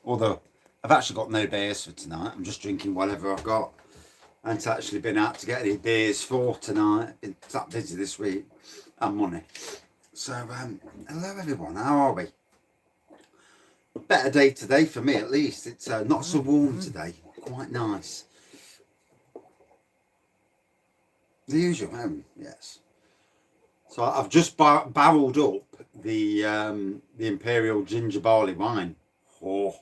Although I've actually got no beers for tonight. I'm just drinking whatever I've got. I haven't actually been out to get any beers for tonight. Been that busy this week and money. So hello everyone, how are we? Better day today for me at least. It's not so warm today. Quite nice. The usual home, yes. So I've just barreled up the Imperial ginger barley wine. Oh,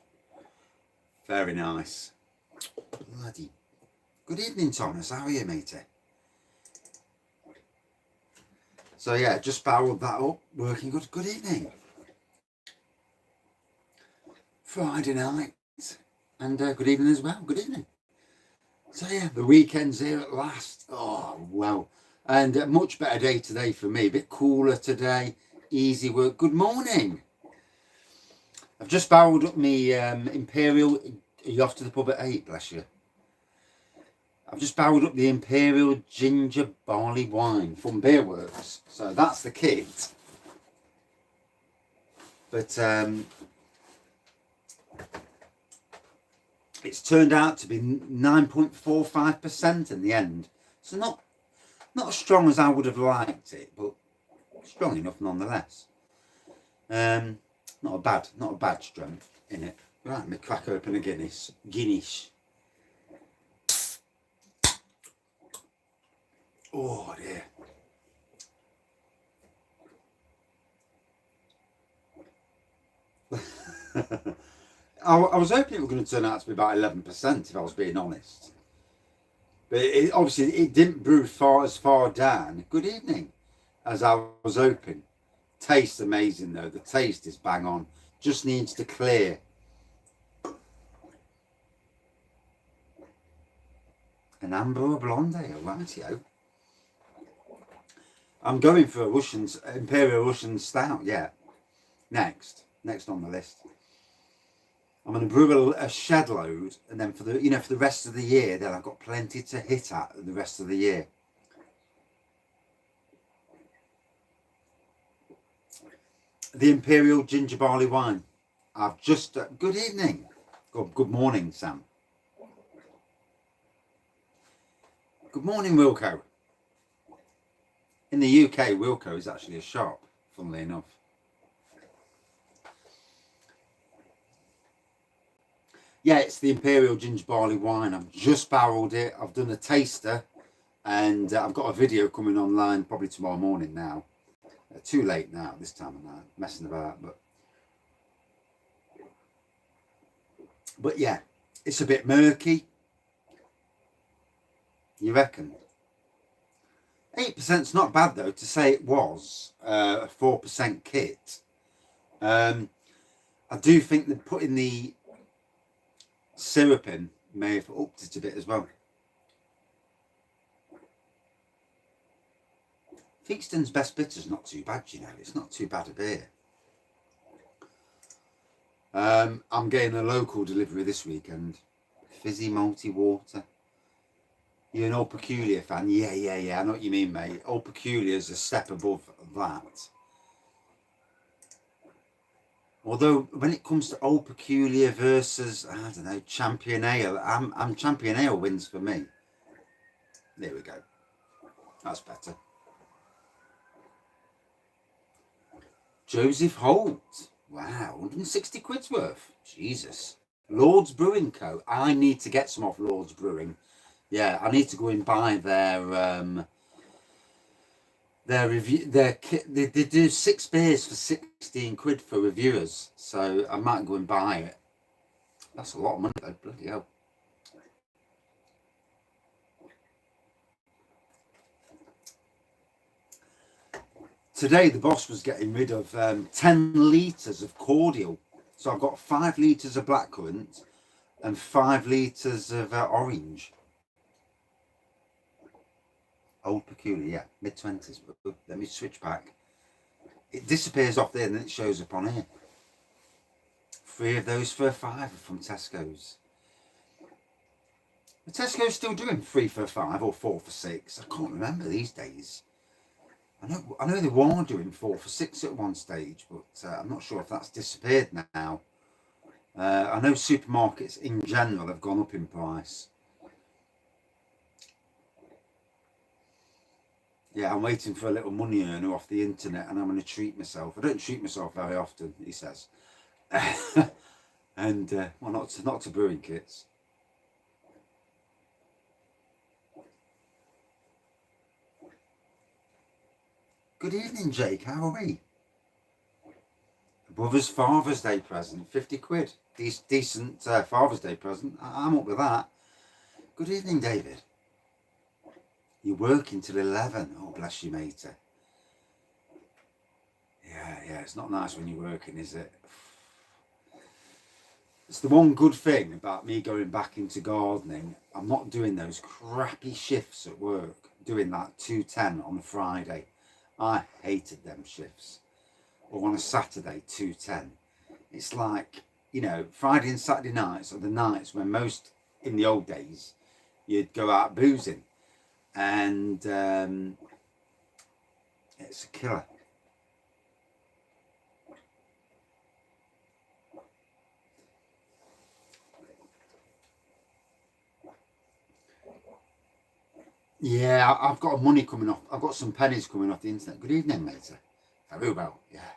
very nice. Bloody. Good evening, Thomas. How are you, matey? So yeah, just barreled that up. Working good. Good evening. Friday night. And good evening as well. Good evening. So yeah, the weekend's here at last. Oh, well. And a much better day today for me. A bit cooler today. Easy work. Good morning. I've just barreled up me Imperial. Are you off to the pub at 8? Bless you. I've just barreled up the Imperial ginger barley wine from Beerworks. So that's the kit. But it's turned out to be 9.45% in the end. So not as strong as I would have liked it, but strong enough nonetheless. Not a bad strength in it. Right, let me crack open a Guinness. Oh dear. I was hoping it was going to turn out to be about 11%, if I was being honest. But obviously it didn't brew as far down. Good evening, as I was hoping. Tastes amazing though. The taste is bang on. Just needs to clear. An amber or blonde ale, rightio. I'm going for a Imperial Russian Stout. Yeah, next on the list. I'm going to brew a shed load, and then for the rest of the year, then I've got plenty to hit at the rest of the year. The Imperial ginger barley wine. I've just good evening. Good morning, Sam. Good morning, Wilco. In the UK, Wilco is actually a shop, funnily enough. Yeah, it's the Imperial ginger barley wine. I've just barreled it. I've done a taster, and I've got a video coming online probably tomorrow morning now. Too late now this time of night, messing about, but yeah, it's a bit murky. You reckon? 8%'s not bad though, to say it was a 4% kit. I do think that putting the syrup in may have upped it a bit as well. Theakston's Best Bitter's not too bad, you know. It's not too bad a beer. I'm getting a local delivery this weekend. Fizzy malty water. You're an Old Peculiar fan? Yeah. I know what you mean, mate. Old Peculiar's a step above that. Although when it comes to Old Peculiar versus, I don't know, Champion Ale, I'm Champion Ale wins for me. There we go. That's better. Joseph Holt. Wow, 160 quid's worth. Jesus. Lord's Brewing Co. I need to get some off Lord's Brewing. Yeah, I need to go and buy their review. They do 6 beers for 16 quid for reviewers. So I might go and buy it. That's a lot of money though, bloody hell. Today the boss was getting rid of 10 litres of cordial. So I've got 5 litres of blackcurrant and 5 litres of orange. Old Peculiar, yeah, mid-20s. Let me switch back. It disappears off there and then it shows up on here. 3 of those for £5 from Tesco's. The Tesco's still doing 3 for £5 or 4 for £6. I can't remember these days. I know they were doing 4 for £6 at one stage, but I'm not sure if that's disappeared now. I know supermarkets in general have gone up in price. Yeah, I'm waiting for a little money earner off the internet, and I'm going to treat myself. I don't treat myself very often, he says. And well, not to brewing kits. Good evening, Jake. How are we? Brother's Father's Day present, 50 quid. Decent Father's Day present. I'm up with that. Good evening, David. You're working till 11. Oh, bless you, matey. Yeah, it's not nice when you're working, is it? It's the one good thing about me going back into gardening. I'm not doing those crappy shifts at work, doing that 2:10 on a Friday. I hated them shifts. Or on a Saturday, 2:10. It's like, you know, Friday and Saturday nights are the nights when most, in the old days, you'd go out boozing. And it's a killer. Yeah, I've got money coming off. I've got some pennies coming off the internet. Good evening, matey. Very well, yeah.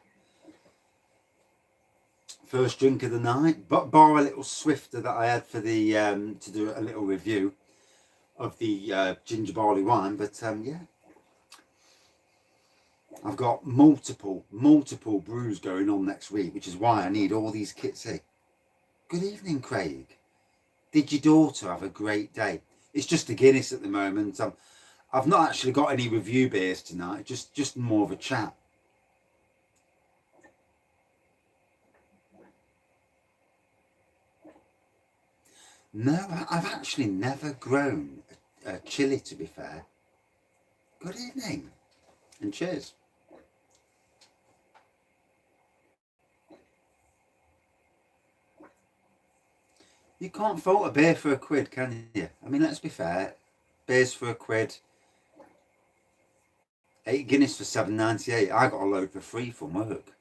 First drink of the night, but bar a little swifter that I had for the to do a little review of the ginger barley wine. But yeah, I've got multiple brews going on next week, which is why I need all these kits here. Good evening, Craig. Did your daughter have a great day? It's just a Guinness at the moment. I've not actually got any review beers tonight, just more of a chat. No, I've actually never grown a chili, to be fair. Good evening and cheers. You can't fault a beer for a quid, can you? I mean, let's be fair. Beers for a quid. 8 Guinness for £7.98. I got a load for free from work.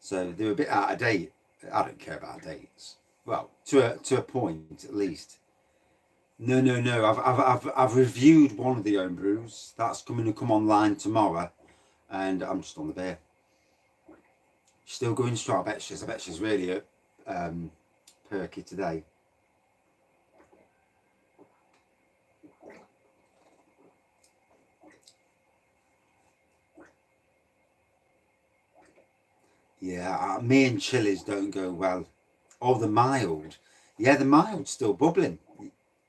So they were a bit out of date. I don't care about dates. Well, to a point at least. No. I've reviewed one of the homebrews. That's coming to come online tomorrow, and I'm just on the beer. Still going strong. I bet she's really perky today. Yeah, me and chilies don't go well. Oh, the mild. Yeah, the mild's still bubbling.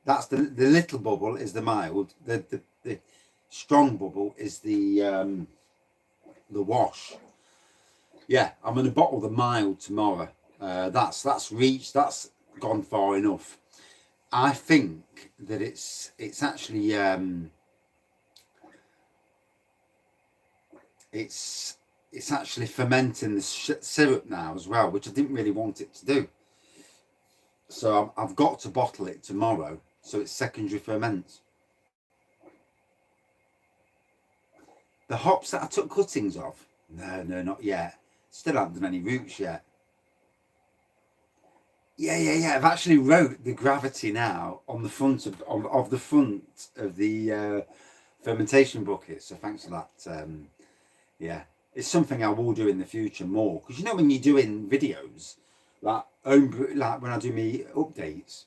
That's the little bubble is the mild. The strong bubble is the wash. Yeah, I'm going to bottle the mild tomorrow. That's gone far enough. I think that it's actually it's actually fermenting the syrup now as well, which I didn't really want it to do. So I've got to bottle it tomorrow, so it's secondary ferments. The hops that I took cuttings of? No, not yet. Still haven't done any roots yet. Yeah. I've actually wrote the gravity now on the front of the front of the fermentation bucket. So thanks for that. Yeah, it's something I will do in the future more, because you know when you're doing videos like when I do me updates.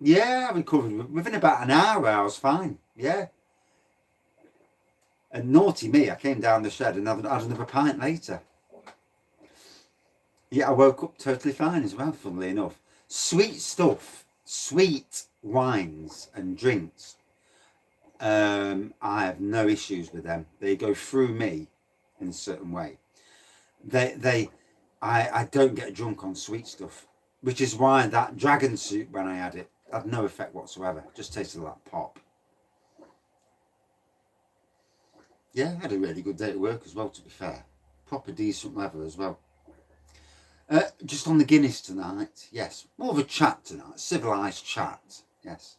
Yeah, I recovered within about an hour. I was fine. Yeah. And naughty me, I came down the shed and had another pint later. Yeah, I woke up totally fine as well, funnily enough. Sweet stuff, sweet wines and drinks. I have no issues with them. They go through me in a certain way. I don't get drunk on sweet stuff, which is why that dragon soup, when I had it, had no effect whatsoever. Just tasted like pop. Yeah, I had a really good day at work as well, to be fair. Proper decent weather as well. Just on the Guinness tonight, yes. More of a chat tonight, civilised chat, yes.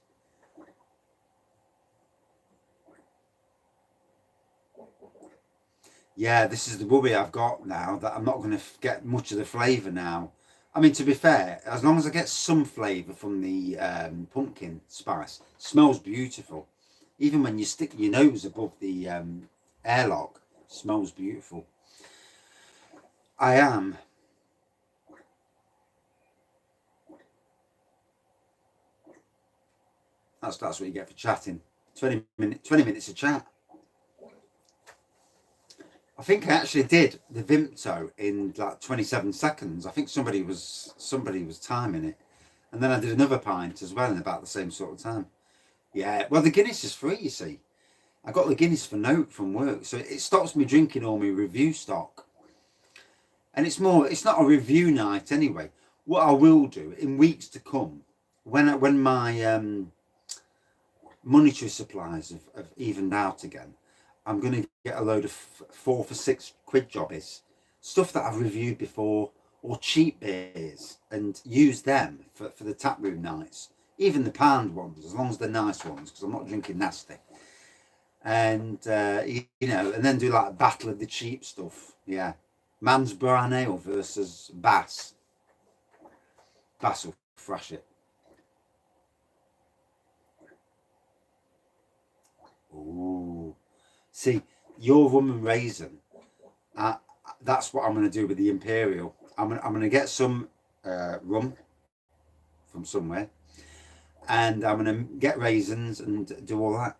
Yeah, this is the worry I've got now, that I'm not going to get much of the flavour now I mean, to be fair, as long as I get some flavour from the pumpkin spice, smells beautiful. Even when you stick your nose above the airlock, smells beautiful. I am. That's what you get for chatting. 20 minutes of chat. I think I actually did the Vimto in like 27 seconds. I think somebody was timing it. And then I did another pint as well in about the same sort of time. Yeah, well, the Guinness is free, you see. I got the Guinness for note from work, so it stops me drinking all my review stock. And it's not a review night anyway. What I will do in weeks to come, when my monetary supplies have evened out again, I'm going to get a load of 4 for £6 jobbies, stuff that I've reviewed before, or cheap beers, and use them for the taproom nights. Even the pound ones, as long as they're nice ones, because I'm not drinking nasty. And and then do like a battle of the cheap stuff. Yeah, Man's Brown Ale versus Bass. Bass will thrash it. Ooh, see, your rum and raisin. That's what I'm going to do with the Imperial. I'm going to get some rum from somewhere, and I'm going to get raisins and do all that.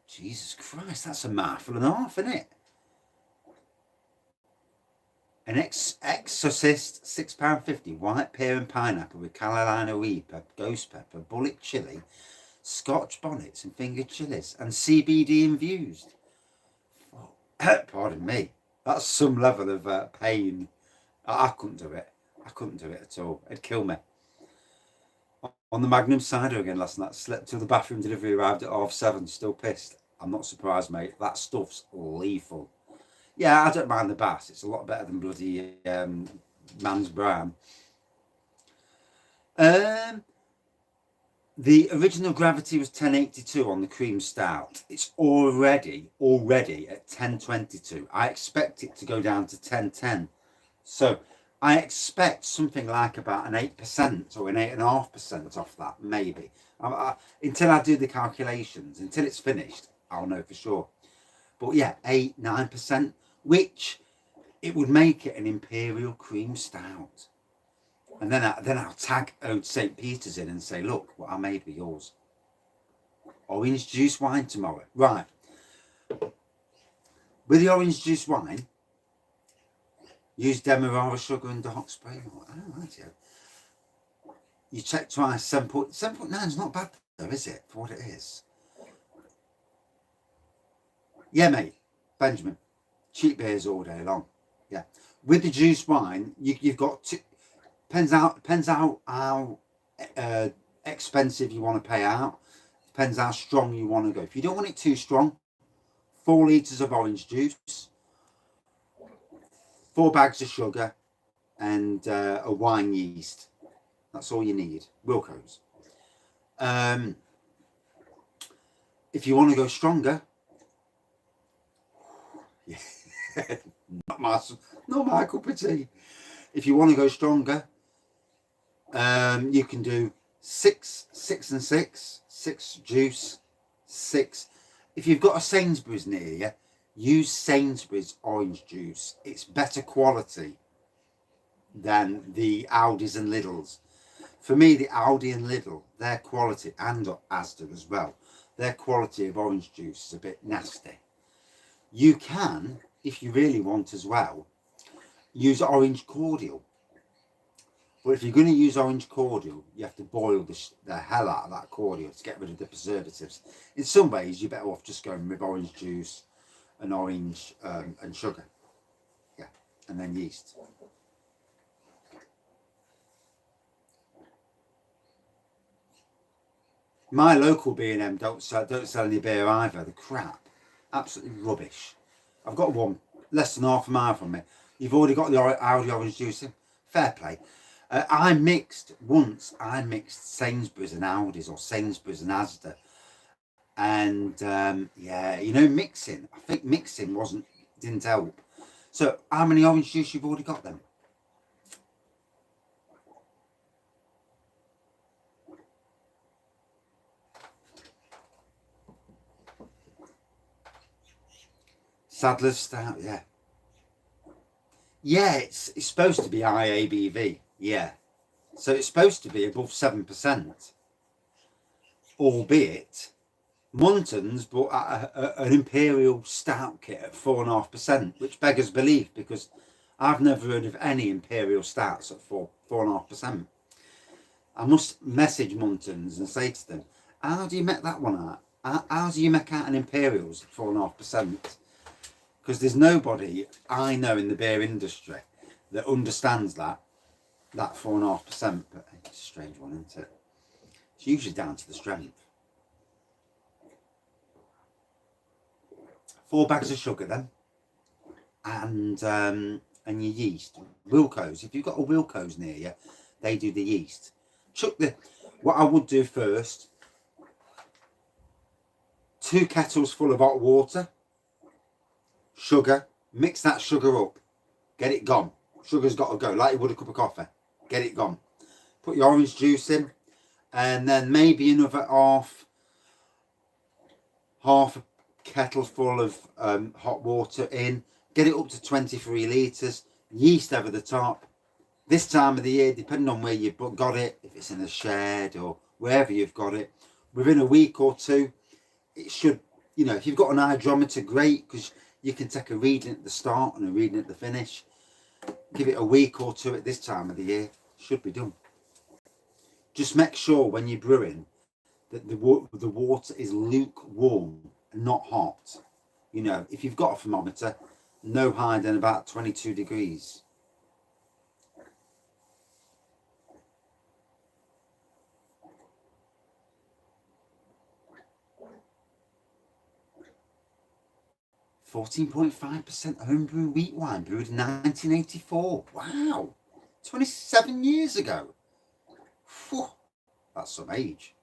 Jesus Christ, that's a mouthful and a half, isn't it? An Exorcist £6.50 white pear and pineapple with Carolina Reaper, ghost pepper, bullet chili, Scotch bonnets and fingered chilies, and CBD infused. Oh, pardon me, that's some level of pain. I couldn't do it. I couldn't do it at all. It'd kill me. On the Magnum cider again last night. Slept till the bathroom delivery arrived at 7:30. Still pissed. I'm not surprised, mate. That stuff's lethal. Yeah, I don't mind the Bass. It's a lot better than bloody Man's Brown. The original gravity was 1082 on the cream stout. It's already at 1022. I expect it to go down to 1010. So I expect something like about an 8% or an 8.5% off that, maybe. Until I do the calculations, until it's finished, I'll know for sure. But yeah, 8-9%, which it would make it an Imperial cream stout. And then I'll tag Old St. Peter's in and say, look, what I made for yours. Orange juice wine tomorrow. Right. With the orange juice wine, use Demerara sugar and dark spray. Oh, right, yeah. You check twice. 7.9 is not bad though, is it, for what it is? Yeah, mate. Benjamin. Cheap beers all day long. Yeah. With the juice wine, you've got to... Depends how expensive you want to pay out. Depends how strong you want to go. If you don't want it too strong, 4 litres of orange juice, 4 bags of sugar, and a wine yeast. That's all you need. Wilco's. If you want to go stronger, yeah, not my cup of tea. If you want to go stronger, you can do 6 and 6 juice, 6. If you've got a Sainsbury's near you, use Sainsbury's orange juice. It's better quality than the Aldi's and Lidl's. For me, the Aldi and Lidl, their quality, and Asda as well, their quality of orange juice is a bit nasty. You can, if you really want as well, use orange cordial. But if you're going to use orange cordial, you have to boil the hell out of that cordial to get rid of the preservatives. In some ways, you're better off just going with orange juice and orange and sugar. Yeah, and then yeast. My local B&M don't sell any beer either. The crap. Absolutely rubbish. I've got one less than half a mile from me. You've already got the Aldi orange juice in. Fair play. I mixed Sainsbury's and Aldi's, or Sainsbury's and Asda. And yeah, mixing. I think mixing wasn't didn't help. So how many orange juice you've already got then? Sadler's Stout, yeah. Yeah, it's supposed to be high ABV, yeah. So it's supposed to be above 7%, albeit Muntons brought out an Imperial Stout kit at 4.5%, which beggars belief because I've never heard of any Imperial Stouts at 4.5%. I must message Muntons and say to them, how do you make that one out? How do you make out an Imperials at 4.5%? Because there's nobody I know in the beer industry that understands that 4.5%. But it's a strange one, isn't it? It's usually down to the strength. 4 bags of sugar then, and your yeast. Wilco's. If you've got a Wilco's near you, they do the yeast. What I would do first, 2 kettles full of hot water, sugar, mix that sugar up, get it gone. Sugar's got to go, like you would a cup of coffee. Get it gone. Put your orange juice in, and then maybe another half a kettle full of hot water in. Get it up to 23 litres. Yeast over the top. This time of the year, depending on where you've got it, if it's in a shed or wherever you've got it, within a week or two, it should, if you've got an hydrometer, great, because you can take a reading at the start and a reading at the finish. Give it a week or two at this time of the year, should be done. Just make sure when you're brewing that the water is lukewarm and not hot. If you've got a thermometer, no higher than about 22 degrees. (14.5% homebrew wheat wine brewed in 1984. Wow, 27 years ago. Whew, that's some age.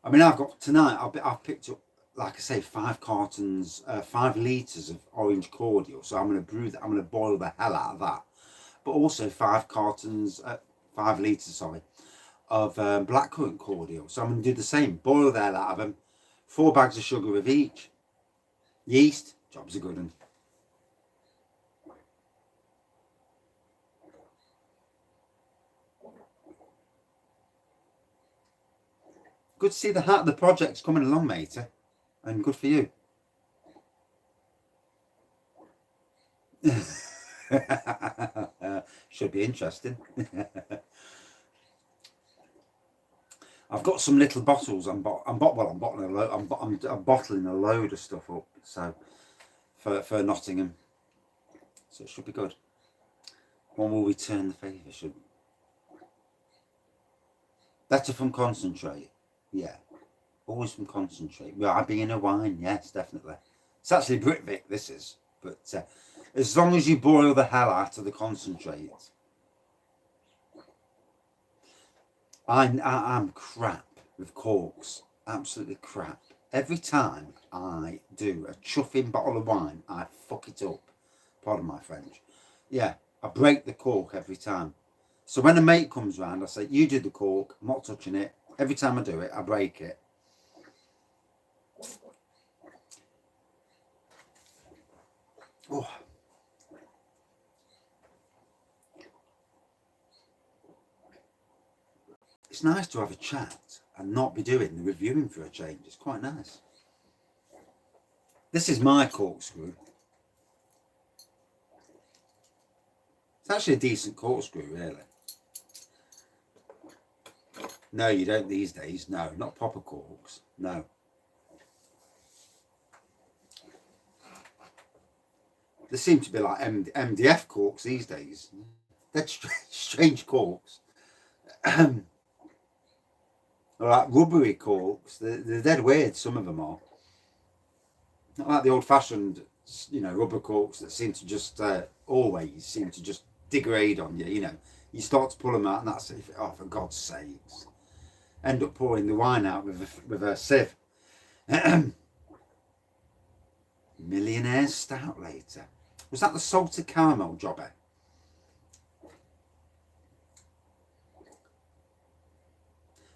I mean, I've picked up, like I say, 5 cartons, 5 litres of orange cordial. So I'm going to brew that. I'm going to boil the hell out of that. But also 5 litres, of blackcurrant cordial. So I'm going to do the same. Boil the hell out of them. 4 bags of sugar of each. Yeast, job's a good one. Good to see the heart of the project's coming along, matey. And good for you. Should be interesting. I've got some little bottles. I'm bottling a load of stuff up. So for Nottingham, so it should be good. When will we turn the favour? Better from concentrate. Yeah, always from concentrate. Well, being a wine, yes, definitely. It's actually Britvic, this is, but as long as you boil the hell out of the concentrate. I'm crap with corks, absolutely crap. Every time I do a chuffing bottle of wine, I fuck it up. Pardon my French. Yeah, I break the cork every time. So when a mate comes round, I say, you do the cork, I'm not touching it. Every time I do it, I break it. Oh. It's nice to have a chat and not be doing the reviewing for a change. It's quite nice. This is my corkscrew. It's actually a decent corkscrew, really. No, you don't these days. No, not proper corks. No. There seem to be like MDF corks these days. They're strange corks. Like rubbery corks. They're dead weird, some of them are. Not like the old-fashioned, rubber corks that seem to just always seem to just degrade on you, You start to pull them out and that's it. Oh, for God's sakes. End up pouring the wine out with a sieve. Millionaire Stout later. Was that the salted caramel jobber?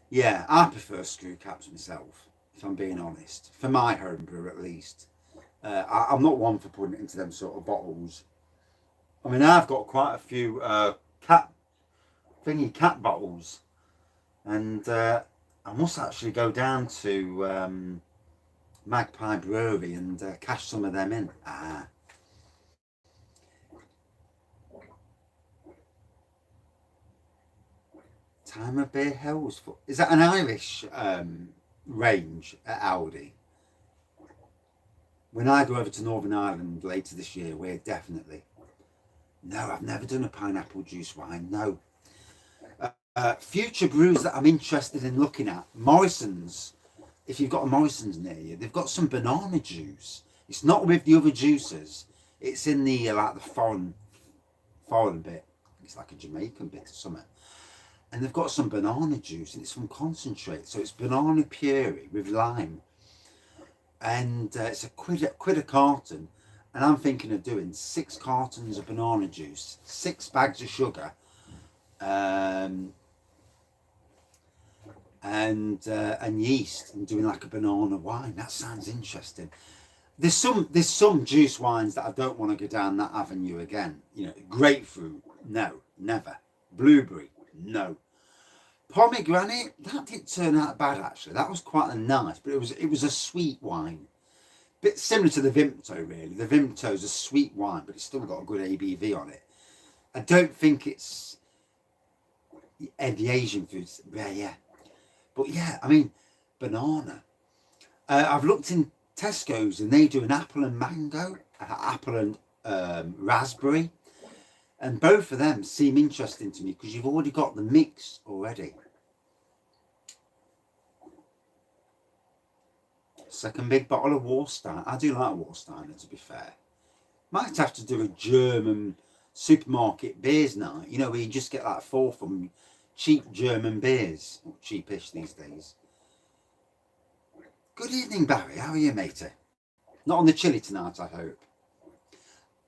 Yeah, I prefer screw caps myself, if I'm being honest. For my homebrew, at least. I'm not one for putting it into them sort of bottles. I mean, I've got quite a few cat bottles, and I must actually go down to Magpie Brewery and cash some of them in. Time of Beer Hells. Is that an Irish range at Aldi? When I go over to Northern Ireland later this year, we're definitely. No, I've never done a pineapple juice wine. No. Future brews that I'm interested in looking at. Morrison's. If you've got a Morrison's near you, they've got some banana juice. It's not with the other juices. It's in the like the foreign bit. It's like a Jamaican bit or something. And they've got some banana juice, and it's from concentrate. So it's banana puree with lime, and it's a quid a carton. And I'm thinking of doing 6 cartons of banana juice, 6 bags of sugar, and yeast, and doing like a banana wine. That sounds interesting. There's some juice wines that I don't want to go down that avenue again. You know, grapefruit, no, never. Blueberry, no. Pomegranate, that didn't turn out bad actually. That was quite a nice, but it was a sweet wine. Bit similar to the Vimto really. The Vimto's a sweet wine, but it's still got a good ABV on it. I don't think it's the Asian foods. Yeah. But yeah, I mean, banana. I've looked in Tesco's and they do an apple and mango, apple and raspberry. And both of them seem interesting to me because you've already got the mix already. Second big bottle of Warsteiner. I do like Warsteiner, to be fair. Might have to do a German supermarket beers night. You know, where you just get like 4 from cheap German beers. Or cheapish these days. Good evening, Barry. How are you, matey? Not on the chilli tonight, I hope.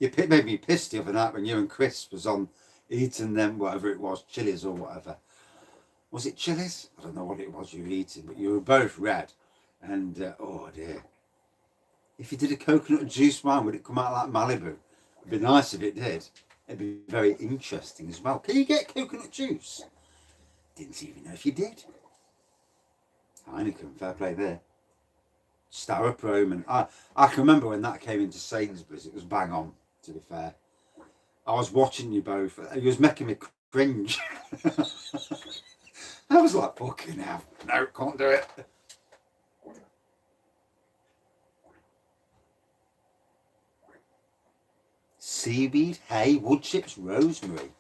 You made me pissed the other night when you and Chris was on eating them, whatever it was, chilies or whatever. Was it chilies? I don't know what it was you were eating, but you were both red. And, oh dear. If you did a coconut juice wine, would it come out like Malibu? It'd be nice if it did. It'd be very interesting as well. Can you get coconut juice? Didn't even know if you did. Heineken, fair play there. Styrofoam, and I can remember when that came into Sainsbury's, it was bang on, to be fair. I was watching you both, it was making me cringe. I was like, fucking hell, no, can't do it. Seaweed, hay, wood chips, rosemary.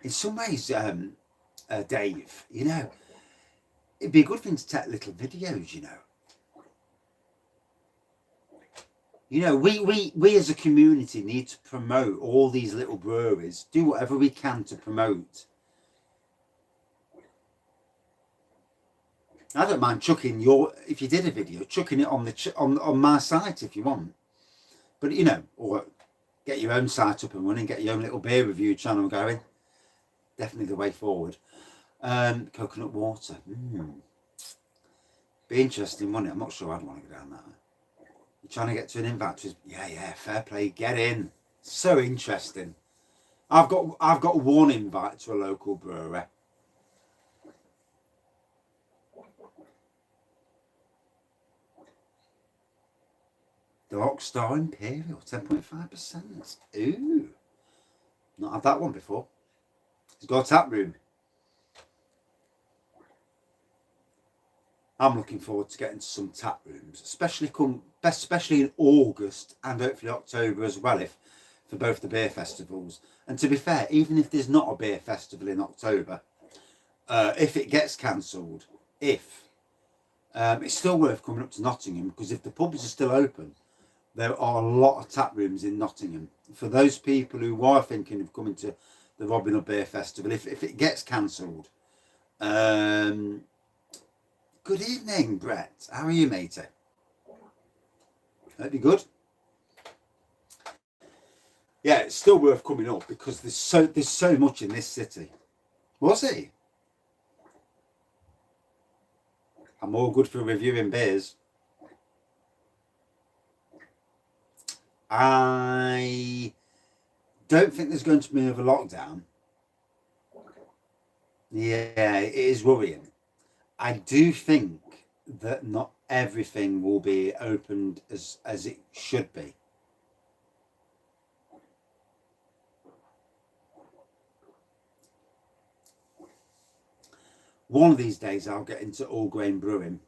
In some ways, Dave, you know, it'd be a good thing to take little videos, you know. You know, we as a community need to promote all these little breweries, do whatever we can to promote. I don't mind chucking if you did a video, chucking it on my site if you want. But, you know, or get your own site up and running, get your own little beer review channel going. Definitely the way forward. Coconut water. Be interesting, wouldn't it? I'm not sure I'd want to go down that. You're trying to get to an invite to, yeah, fair play, get in. So interesting. I've got one invite to a local brewery. The Rockstar Imperial, 10.5%. Ooh. Not had that one before. It's got a tap room. I'm looking forward to getting to some tap rooms, especially in August and hopefully October as well, for both the beer festivals. And to be fair, even if there's not a beer festival in October, if it gets cancelled, it's still worth coming up to Nottingham, because if the pubs are still open, there are a lot of tap rooms in Nottingham. For those people who are thinking of coming to the Robin Hood Beer Festival, if it gets cancelled. Good evening, Brett. How are you, matey? Hope you're good. Yeah, it's still worth coming up because there's so much in this city. Was he? I'm all good for reviewing beers. I don't think there's going to be another lockdown. Yeah, it is worrying. I do think that not everything will be opened as it should be. One of these days I'll get into all grain brewing.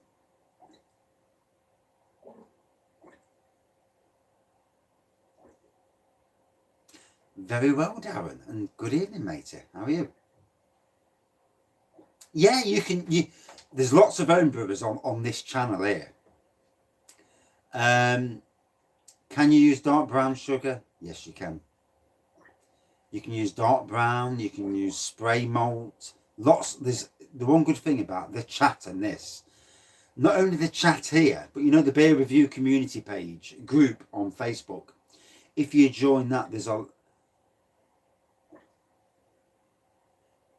Very well, Darren, and good evening, matey. How are you? Yeah, there's lots of home brewers on this channel here. Can you use dark brown sugar? Yes, you can. You can use dark brown, you can use spray malt. There's the one good thing about the chat and this, not only the chat here, but you know the beer review community page group on Facebook. If you join that,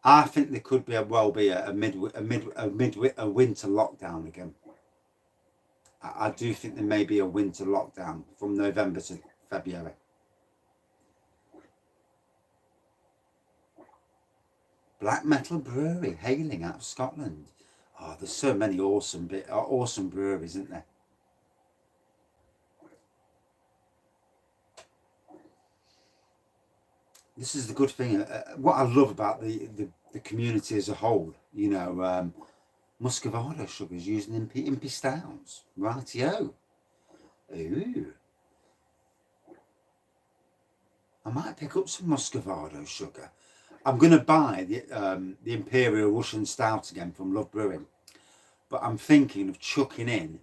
I think there could be a winter lockdown again. I do think there may be a winter lockdown from November to February. Black Metal Brewery, hailing out of Scotland. Oh, there's so many awesome breweries, isn't there? This is the good thing. What I love about the community as a whole, you know, Muscovado sugars using Impy styles. Rightio. Ooh. I might pick up some Muscovado sugar. I'm going to buy the Imperial Russian Stout again from Love Brewing. But I'm thinking of chucking in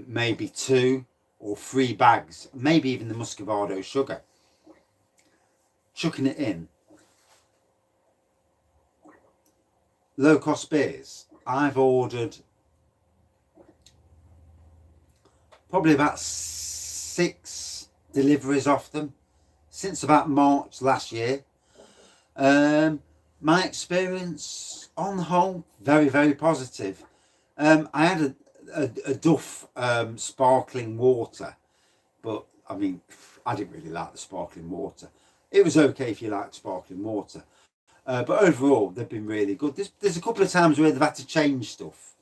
maybe 2 or 3 bags, maybe even the Muscovado sugar. Chucking it in. Low cost beers. I've ordered probably about 6 deliveries off them since about March last year. My experience on the whole, very, very positive. I had a Duff sparkling water, but I mean, I didn't really like the sparkling water. It was okay if you like sparkling water, but overall they've been really good. There's a couple of times where they've had to change stuff.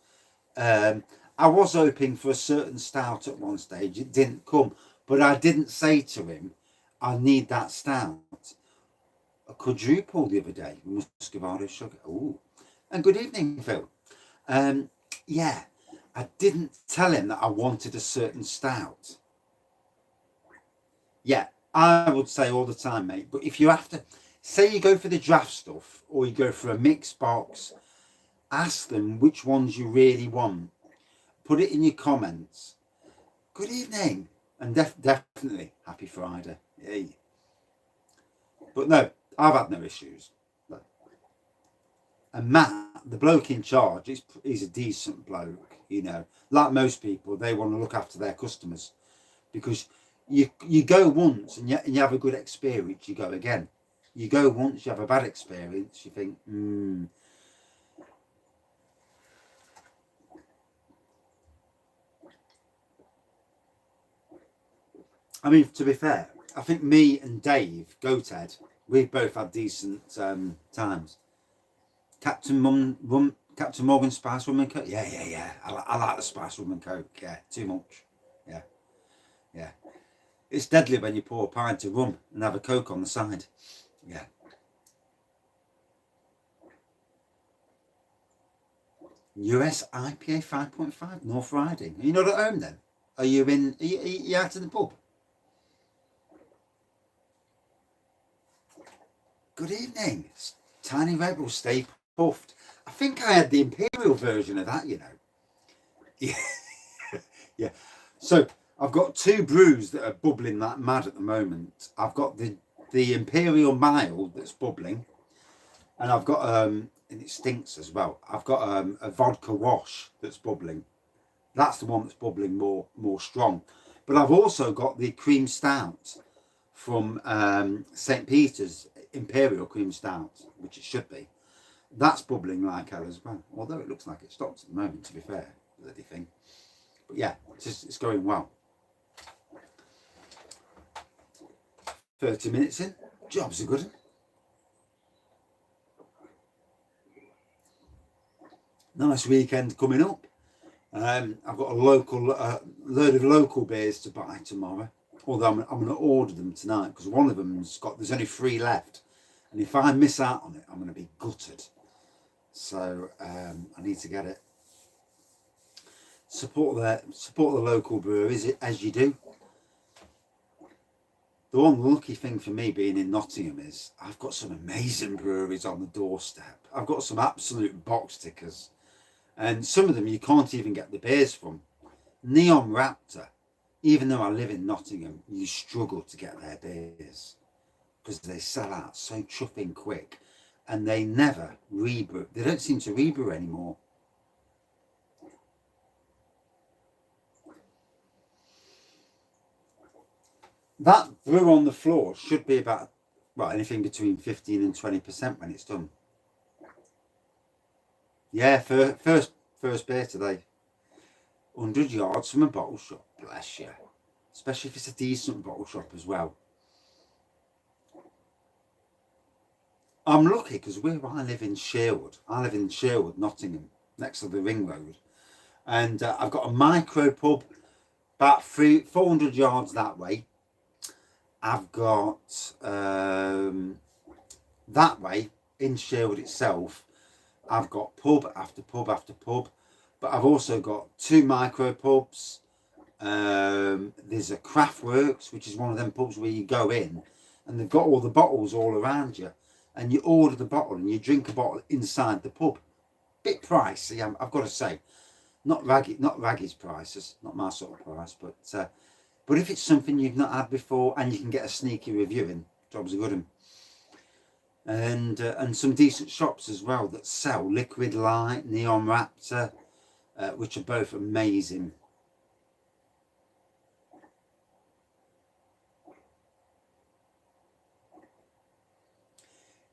I was hoping for a certain stout at one stage. It didn't come, but I didn't say to him, I need that stout. A quadruple the other day, Muscovado sugar. Ooh. And good evening, Phil. Yeah, I didn't tell him that I wanted a certain stout. Yeah, I would say all the time, mate. But if you have to, say you go for the draft stuff or you go for a mixed box, ask them which ones you really want. Put it in your comments. Good evening. And definitely happy Friday. Yay. But no, I've had no issues. And Matt, the bloke in charge, he's a decent bloke, you know. Like most people, they want to look after their customers. Because you go once and you have a good experience, you go again. You go once, you have a bad experience, you think, I mean, to be fair, I think me and Dave, Goathead, we've both had decent times. Captain Morgan Spice Rum and Coke. Yeah. I like the Spice Rum and Coke. Yeah, too much. Yeah. It's deadly when you pour a pint of rum and have a Coke on the side. Yeah. US IPA 5.5 North Riding. Are you not at home then? Are you out in the pub? Good evening. Tiny Rebel, stay puffed. I think I had the Imperial version of that, you know. Yeah. So I've got 2 brews that are bubbling like mad at the moment. I've got the the Imperial mild that's bubbling, and I've got and it stinks as well. I've got a vodka wash that's bubbling. That's the one that's bubbling more strong. But I've also got the cream stout from St. Peter's, Imperial cream stout, which it should be. That's bubbling like hell as well. Although it looks like it stops at the moment, to be fair, bloody thing. But yeah, it's going well. 30 minutes in, job's a good one. Nice weekend coming up. I've got a load of local beers to buy tomorrow. Although I'm going to order them tonight because one of them's there's only 3 left, and if I miss out on it, I'm going to be gutted. So I need to get it. Support the local breweries as you do. The one lucky thing for me being in Nottingham is I've got some amazing breweries on the doorstep. I've got some absolute box tickers, and some of them you can't even get the beers from. Neon Raptor, even though I live in Nottingham, you struggle to get their beers because they sell out so chuffing quick, and they never rebrew. They don't seem to rebrew anymore. That brew on the floor should be about, well, anything between 15 and 20% when it's done. Yeah, first beer today. 100 yards from a bottle shop, bless you. Especially if it's a decent bottle shop as well. I'm lucky because where I live in Sherwood, Nottingham, next to the ring road. And I've got a micro pub about 400 yards that way. I've got that way in Sherwood itself. I've got pub after pub after pub, but I've also got 2 micro pubs. There's a Craft Works, which is one of them pubs where you go in and they've got all the bottles all around you, and you order the bottle and you drink a bottle inside the pub. Bit pricey, I've got to say. Not Wraggys prices, not my sort of price, but if it's something you've not had before and you can get a sneaky review in, job's a good one. And some decent shops as well that sell Liquid Light, Neon Raptor, which are both amazing.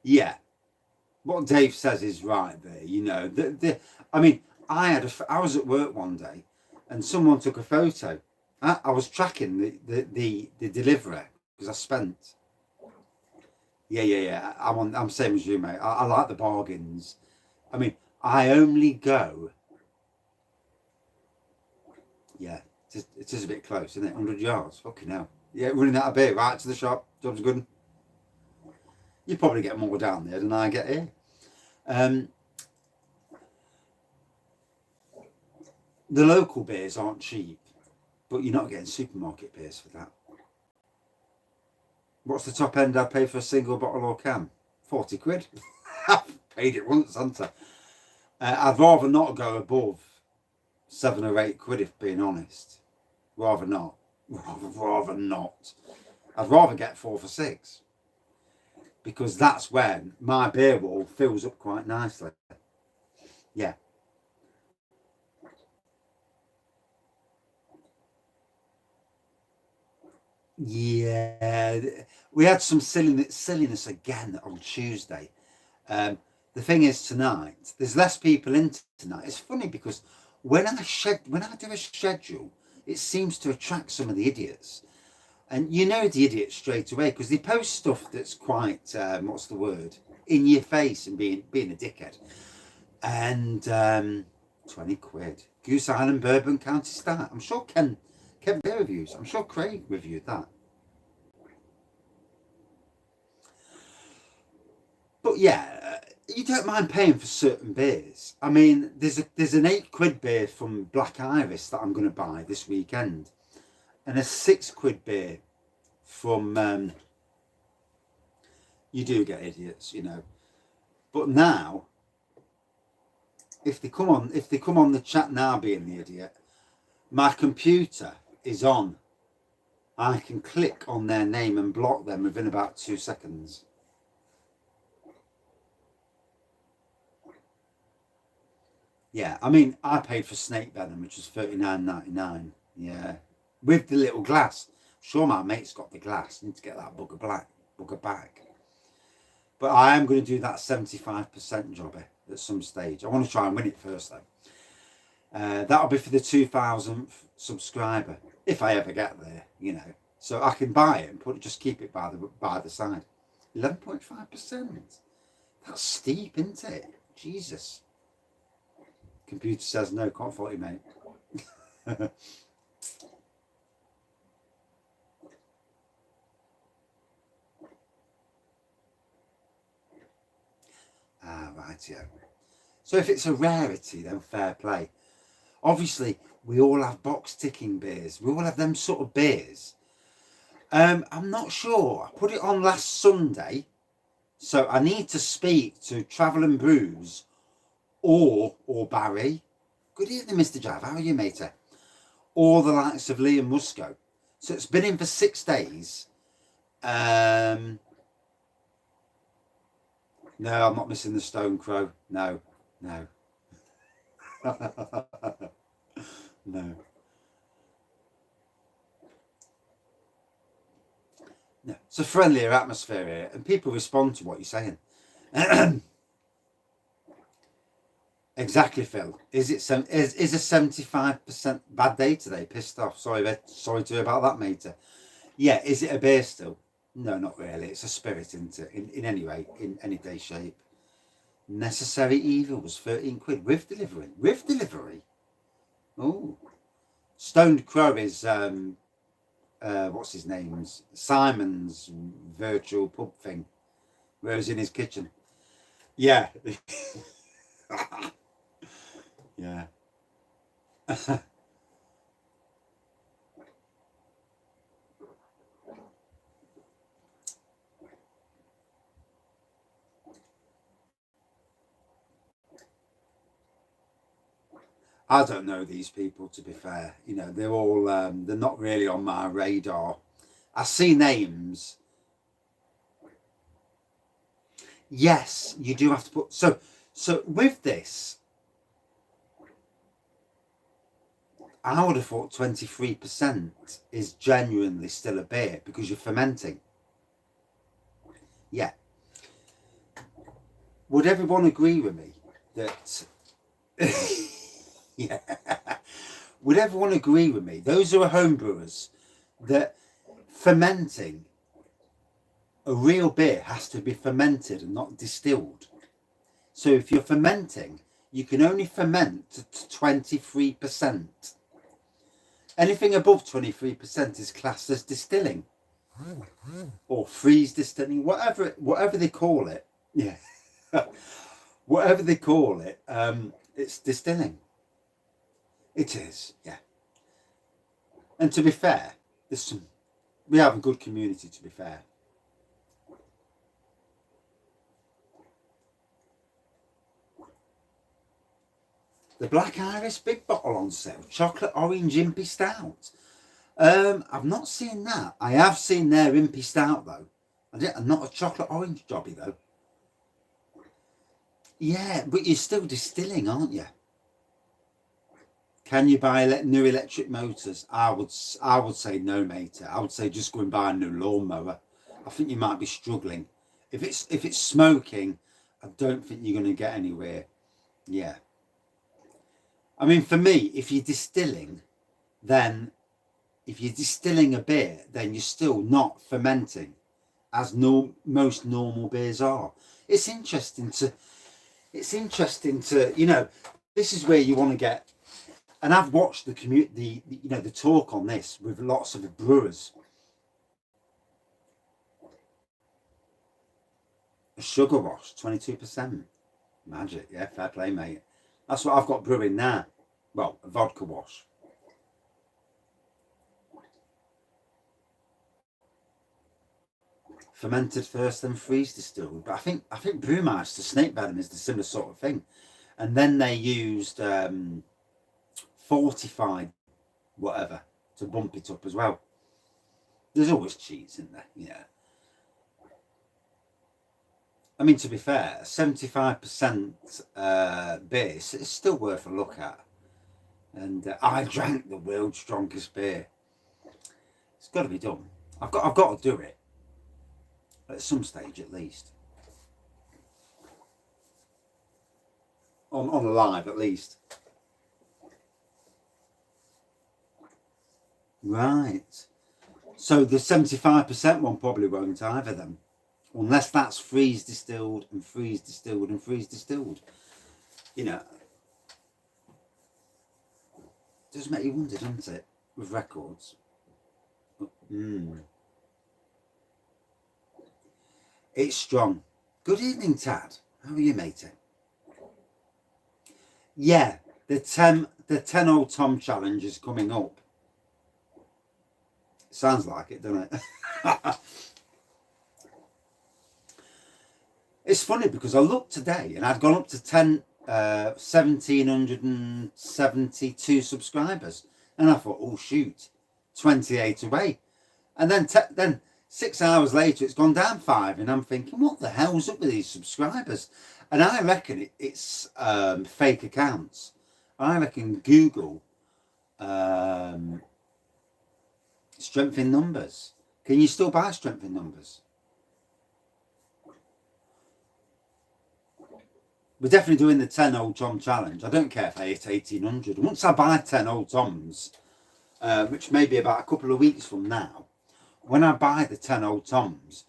Yeah, what Dave says is right there. You know, I mean, I was at work one day, and someone took a photo. I was tracking the deliverer because I spent. Yeah. I'm same as you, mate. I like the bargains. I mean, I only go. Yeah, it is a bit close, isn't it? 100 yards. Fucking hell. Yeah, running out of beer right to the shop. Job's good. You probably get more down there than I get here. The local beers aren't cheap, but you're not getting supermarket beers for that. What's the top end I pay for a single bottle or can? 40 quid. I've paid it once, haven't I? I'd rather not go above 7 or 8 quid, if being honest. Rather not. Rather not. I'd rather get 4 for 6. Because that's when my beer wall fills up quite nicely. Yeah. Yeah, we had some silliness again on Tuesday. The thing is, tonight there's less people in tonight. It's funny because when I do a schedule, it seems to attract some of the idiots, and you know the idiots straight away because they post stuff that's quite what's the word, in your face and being a dickhead. And 20 quid, Goose Island Bourbon County Stout. I'm sure Ken Beer reviews. I'm sure Craig reviewed that. But yeah, you don't mind paying for certain beers. I mean, there's an 8 quid beer from Black Iris that I'm going to buy this weekend, and a 6 quid beer from. You do get idiots, you know. But now, if they come on the chat now being the idiot, my computer is on I can click on their name and block them within about 2 seconds. Yeah, I mean, I paid for snake venom, which was $39.99. Yeah, with the little glass. I'm sure my mate's got the glass. I need to get that bugger back. But I am going to do that 75% jobby at some stage. I want to try and win it first, though. That'll be for the 2000th subscriber, if I ever get there, you know. So I can buy it and just keep it by the side. 11.5%. That's steep, isn't it? Jesus. Computer says no, can't fault you, mate. Right, yeah. So if it's a rarity, then fair play. Obviously, we all have box ticking beers. We all have them sort of beers. I'm not sure. I put it on last Sunday, so I need to speak to Travel and Brews or Barry. Good evening, Mr. Jav. How are you, matey? Or the likes of Liam Musco. So it's been in for 6 days. No, I'm not missing the Stone Crow. No. No. No. It's a friendlier atmosphere here, and people respond to what you're saying. Exactly, Phil. Is a 75% bad day today? Pissed off. Sorry to hear about that, mate. Yeah, is it a beer still? No, not really. It's a spirit, isn't it? In any way, in any day shape. Necessary Evil was 13 quid with delivery. With delivery. Oh. Stoned Crow is what's his name? Simon's virtual pub thing. Where he's in his kitchen. Yeah. Yeah. I don't know these people, to be fair. You know, they're all they're not really on my radar. I see names. Yes, you do have to put so with this, I would have thought 23% is genuinely still a beer because you're fermenting. Yeah. Would everyone agree with me that yeah. Would everyone agree with me? Those who are homebrewers, that fermenting a real beer has to be fermented and not distilled. So if you're fermenting, you can only ferment to 23%. Anything above 23% is classed as distilling or freeze distilling, whatever they call it. Yeah, whatever they call it, it's distilling. It is, yeah. And to be fair, we have a good community, to be fair. The Black Iris big bottle on sale, chocolate orange Impy Stout. I've not seen that. I have seen their Impy Stout though. I'm not a chocolate orange jobby though. Yeah, but you're still distilling, aren't you? Can you buy new electric motors? I would say no, mate. I would say just go and buy a new lawnmower. I think you might be struggling. If it's smoking, I don't think you're going to get anywhere. Yeah. I mean, for me, if you're distilling a beer, then you're still not fermenting, as most normal beers are. It's interesting to, you know, this is where you want to get, and I've watched the talk on this with lots of brewers. A sugar wash, 22%. Magic, yeah, fair play, mate. That's what I've got brewing now. Well, a vodka wash. Fermented first, then freeze distilled. But I think Brewmeister snake venom is the similar sort of thing. And then they used fortified whatever to bump it up as well. There's always cheats in there, yeah. I mean, to be fair, 75% base is still worth a look at. And I drank the world's strongest beer. It's got to be done. I've got to do it at some stage at least. On live at least. Right. So the 75% one probably won't either then. Unless that's freeze distilled and freeze distilled and freeze distilled. You know. It does make you wonder, doesn't it? With records. It's strong. Good evening, Tad. How are you, matey? Yeah, the 10 Old Tom challenge is coming up. Sounds like it, doesn't it? It's funny because I looked today and I'd gone up to 1,772 subscribers, and I thought, oh shoot, 28 away. And then 6 hours later, it's gone down 5, and I'm thinking, what the hell's up with these subscribers? And I reckon it's fake accounts. I reckon Google strength in numbers. Can you still buy strength in numbers? We're definitely doing the 10 Old Tom challenge. I don't care if I hit 1,800. Once I buy 10 Old Toms, which may be about a couple of weeks from now, when I buy the 10 Old Toms,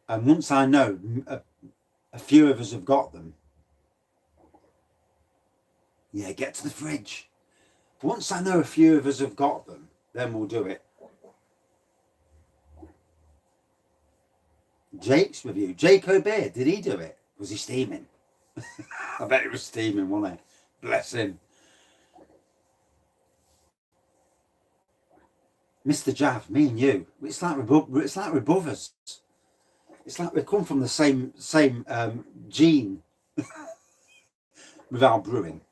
and once I know a few of us have got them, yeah, get to the fridge. Once I know a few of us have got them, then we'll do it. Jake's review. Jake O'Bear, did he do it? Was he steaming? I bet it was steaming, wasn't it? Bless him. Mr. Jav, me and you, it's like we're brothers. It's like we come from the same gene with our brewing.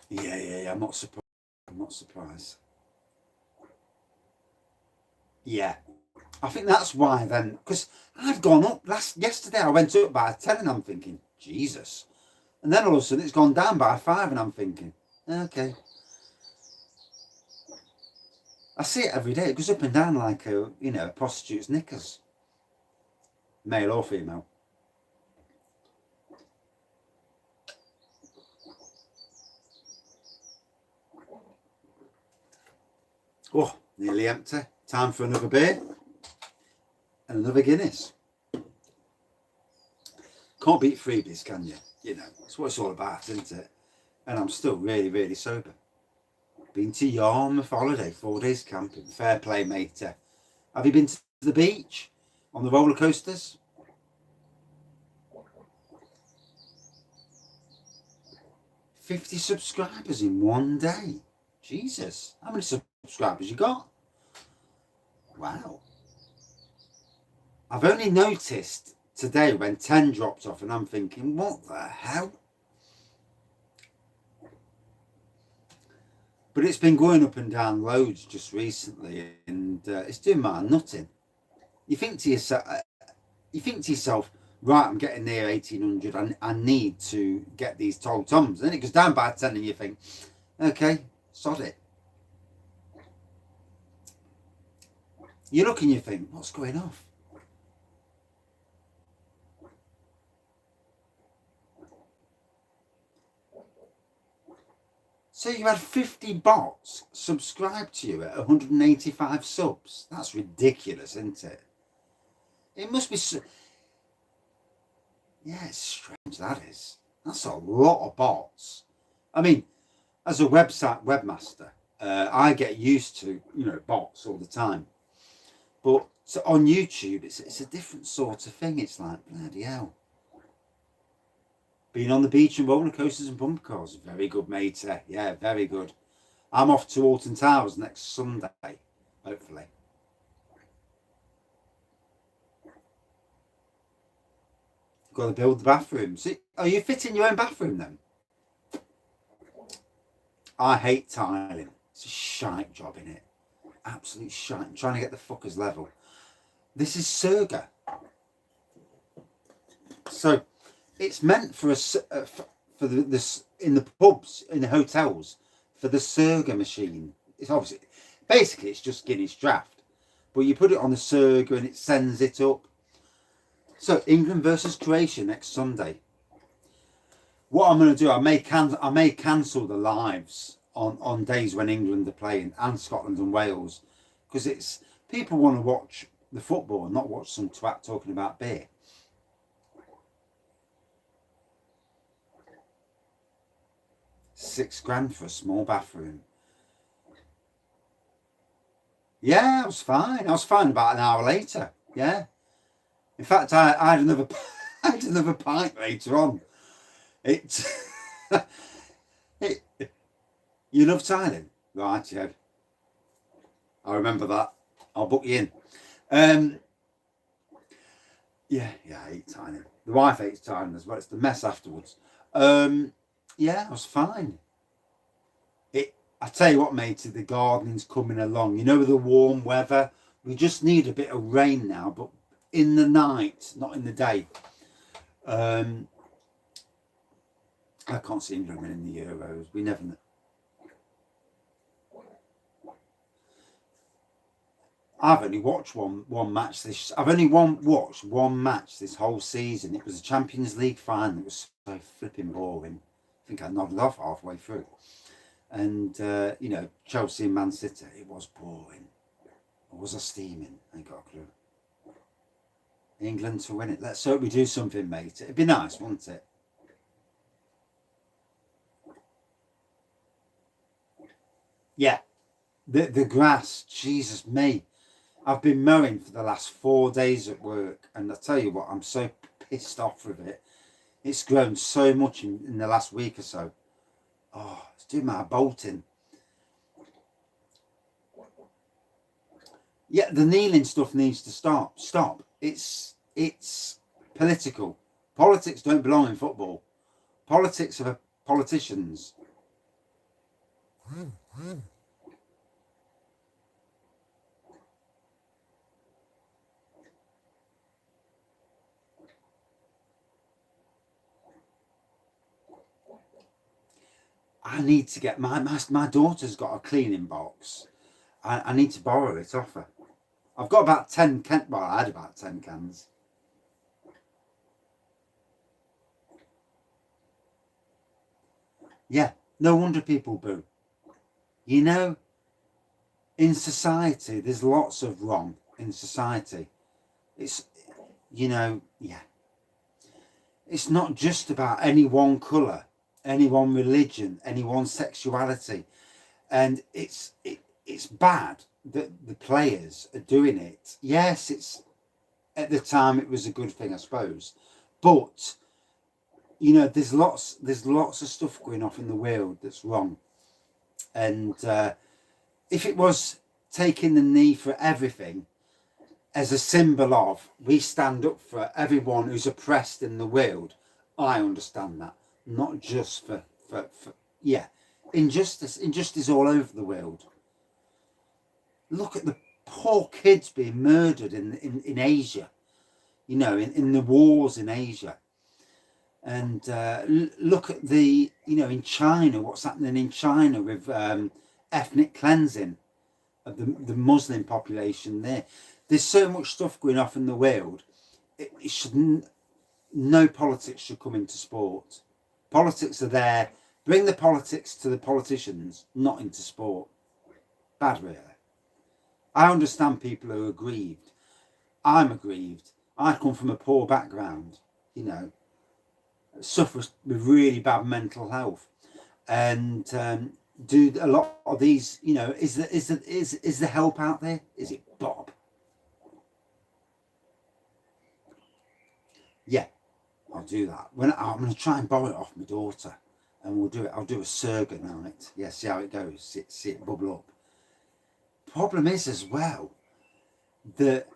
Yeah. I'm not surprised. Yeah. I think that's why then, because I've gone up. Yesterday I went up by 10 and I'm thinking, Jesus. And then all of a sudden it's gone down by 5 and I'm thinking, okay. I see it every day. It goes up and down like a prostitute's knickers. Male or female. Oh, nearly empty. Time for another beer. And another Guinness. Can't beat freebies, can you? You know, it's what it's all about, isn't it? And I'm still really, really sober. Been to Yarmouth holiday, 4 days camping. Fair play, mate. Have you been to the beach? On the roller coasters? $50 subscribers in 1 day. Jesus. How many subscribers you got? Wow. I've only noticed today when 10 dropped off and I'm thinking, what the hell? But it's been going up and down loads just recently, and it's doing my nutting. You think to yourself, right, I'm getting near 1,800. I need to get these Tall Toms. And then it goes down by 10 and you think, okay, sod it. You look and you think, what's going off? So you had 50 bots subscribe to you at 185 subs. That's ridiculous, isn't it? It must be... Yeah, it's strange, that is. That's a lot of bots. I mean, as a webmaster, I get used to, bots all the time. But on YouTube, it's a different sort of thing. It's like, bloody hell. Been on the beach and roller coasters and bumper cars. Very good, mate. Yeah, very good. I'm off to Alton Towers next Sunday, hopefully. got to build the bathroom. So, are you fitting your own bathroom then? I hate tiling. It's a shite job, in it. Absolute shite. I'm trying to get the fuckers level. This is Surga. So it's meant for for this in the pubs, in the hotels, for the Surga machine. It's obviously, basically, it's just Guinness draft, but you put it on the Surga and it sends it up. So England versus Croatia next Sunday. What I'm going to do, I may cancel the lives on days when England are playing, and Scotland and Wales, because it's people want to watch the football and not watch some twat talking about beer. £6,000 for a small bathroom. Yeah, I was fine. I was fine about an hour later. Yeah. In fact, I had another I had another pint later on. It, you love tiling, right? Yeah. I remember that. I'll book you in. Yeah, I eat tiling. The wife eats tiling as well. It's the mess afterwards. Yeah, I was fine. I tell you what, matey, the gardening's coming along. You know, with the warm weather, we just need a bit of rain now, but in the night, not in the day. I can't see England winning the Euros. We never know. I've only watched one match this. I've only watched one match this whole season. It was a Champions League final. It was so flipping boring. I think I nodded off halfway through. And you know, Chelsea and Man City. It was boring. Or was I steaming? I ain't got a clue. England to win it. Let's hope we do something, mate. It'd be nice, wouldn't it? Yeah. The grass, Jesus me. I've been mowing for the last 4 days at work, and I tell you what, I'm so pissed off with it. It's grown so much in the last week or so. Oh, it's doing my bolting. Yeah, the kneeling stuff needs to stop. It's political. Politics don't belong in football. Politics are for politicians. I need to get my daughter's got a cleaning box. I need to borrow it off her. I've got about 10 cans. Well, I had about 10 cans. Yeah, no wonder people boo. You know, in society, there's lots of wrong in society. It's, you know, yeah. It's not just about any one colour, any one religion, any one sexuality. And it's bad that the players are doing it. Yes, it's at the time it was a good thing, I suppose. But you know, there's lots of stuff going off in the world that's wrong. And if it was taking the knee for everything as a symbol of we stand up for everyone who's oppressed in the world, I understand that. Not just for yeah, injustice all over the world. Look at the poor kids being murdered in Asia, you know, in the wars in Asia. And look at the, you know, in China, what's happening in China with ethnic cleansing of the Muslim population there. There's so much stuff going off in the world. It shouldn't, no politics should come into sport. Politics are there. Bring the politics to the politicians, not into sport. Bad, really. I understand people who are aggrieved. I'm aggrieved. I come from a poor background, you know, suffer with really bad mental health, and do a lot of these, you know, is the help out there? Is it Bob? Yeah, I'll do that. When I'm going to try and borrow it off my daughter, and we'll do it. I'll do a Surga night. Yeah, see how it goes. See it bubble up. Problem is as well that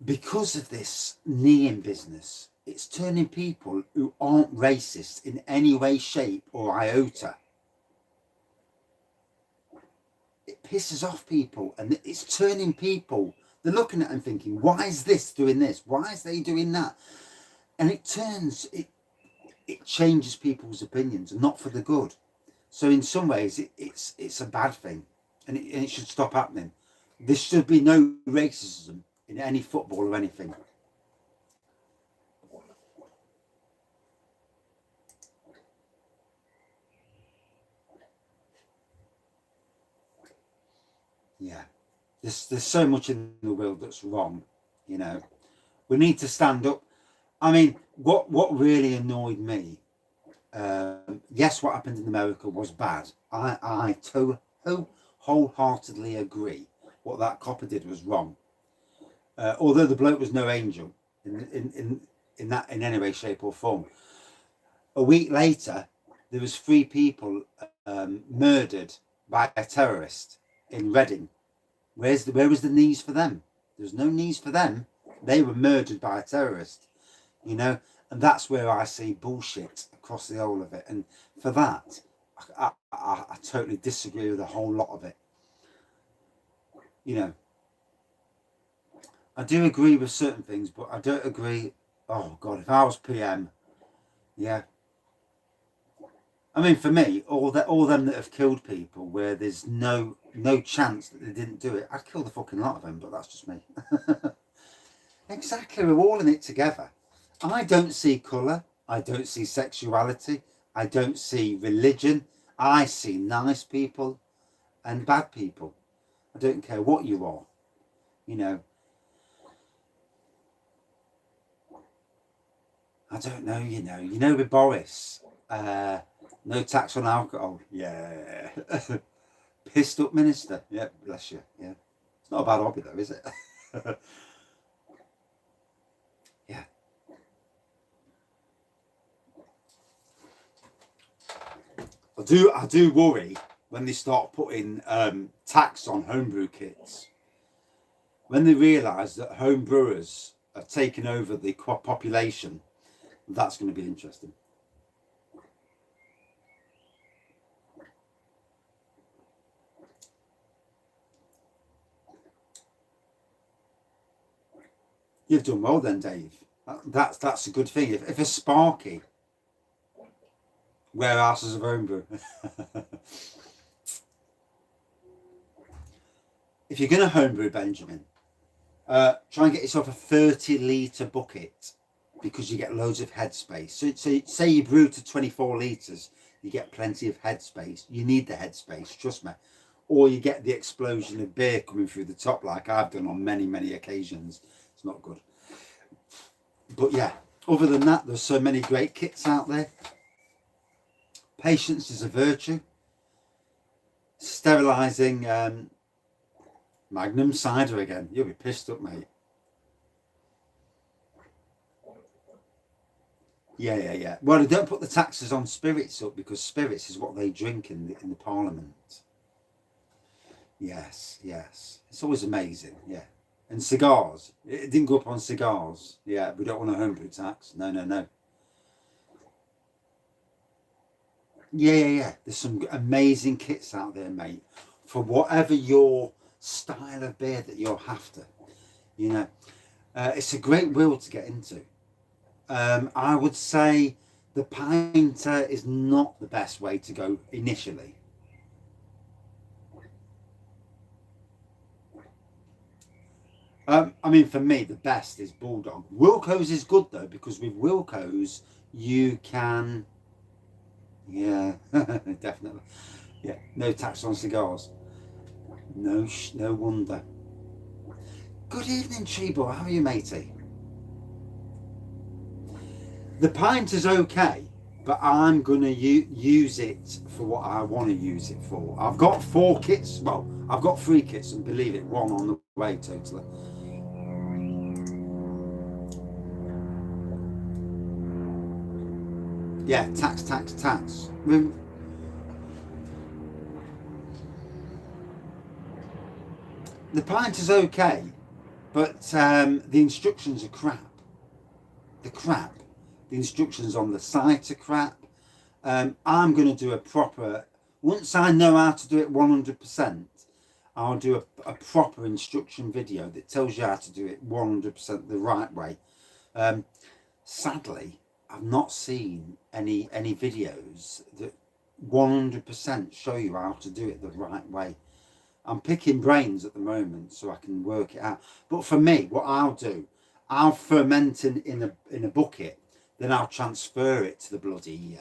because of this kneeing business, it's turning people who aren't racist in any way, shape or iota. It pisses off people, and it's turning people. They're looking at them thinking, why is this doing this? Why is they doing that? And it changes people's opinions, and not for the good. So in some ways, it's a bad thing, and it should stop happening. There should be no racism in any football or anything. Yeah, there's so much in the world that's wrong, you know. We need to stand up. I mean, what really annoyed me, yes, what happened in America was bad. I wholeheartedly agree. What that copper did was wrong. Although the bloke was no angel in any way, shape or form. A week later, there was 3 people murdered by a terrorist in Reading. Where was the knees for them? There's no knees for them. They were murdered by a terrorist, you know, and that's where I see bullshit across the whole of it. And for that, I totally disagree with a whole lot of it. You know, I do agree with certain things, but I don't agree. Oh God, if I was PM, yeah. I mean, for me, all them that have killed people where there's no chance that they didn't do it, I'd kill the fucking lot of them. But that's just me. Exactly, we're all in it together. I don't see colour. I don't see sexuality. I don't see religion. I see nice people and bad people. I don't care what you are, you know. I don't know, you know with Boris, no tax on alcohol. Yeah. Pissed up minister. Yeah, bless you. Yeah. It's not a bad hobby though, is it? Yeah. I do worry when they start putting tax on homebrew kits. When they realise that home brewers are taking over the population, that's going to be interesting. You've done well then, Dave. That's a good thing. If a Sparky warehouses of homebrew. If you're going to homebrew, Benjamin, try and get yourself a 30-litre bucket because you get loads of headspace. So say you brew to 24 litres, you get plenty of headspace. You need the headspace, trust me. Or you get the explosion of beer coming through the top like I've done on many, many occasions. It's not good. But yeah, other than that, there's so many great kits out there. Patience is a virtue. Sterilising Magnum cider again. You'll be pissed up, mate. Yeah. Well, they don't put the taxes on spirits up because spirits is what they drink in the Parliament. Yes. It's always amazing, yeah. And cigars. It didn't go up on cigars. Yeah, we don't want a homebrew tax. No. Yeah. There's some amazing kits out there, mate, for whatever your style of beer that you're after. You know, it's a great world to get into. I would say the pinter is not the best way to go initially. I mean, for me, the best is Bulldog. Wilco's is good though, because with Wilco's you can, yeah, definitely, yeah, no tax on cigars. No wonder. Good evening, Treebo. How are you, matey? The pint is okay, but I'm going to use it for what I want to use it for. I've got 4 kits. Well, I've got 3 kits, and believe it, 1 on the way totally. Yeah, tax. The pint is okay, but the instructions are crap. They're crap. The instructions on the site are crap. I'm going to do a proper, once I know how to do it 100%, I'll do a proper instruction video that tells you how to do it 100% the right way. Sadly, I've not seen any videos that 100% show you how to do it the right way. I'm picking brains at the moment so I can work it out. But for me, what I'll do, I'll ferment in a bucket, then I'll transfer it to the bloody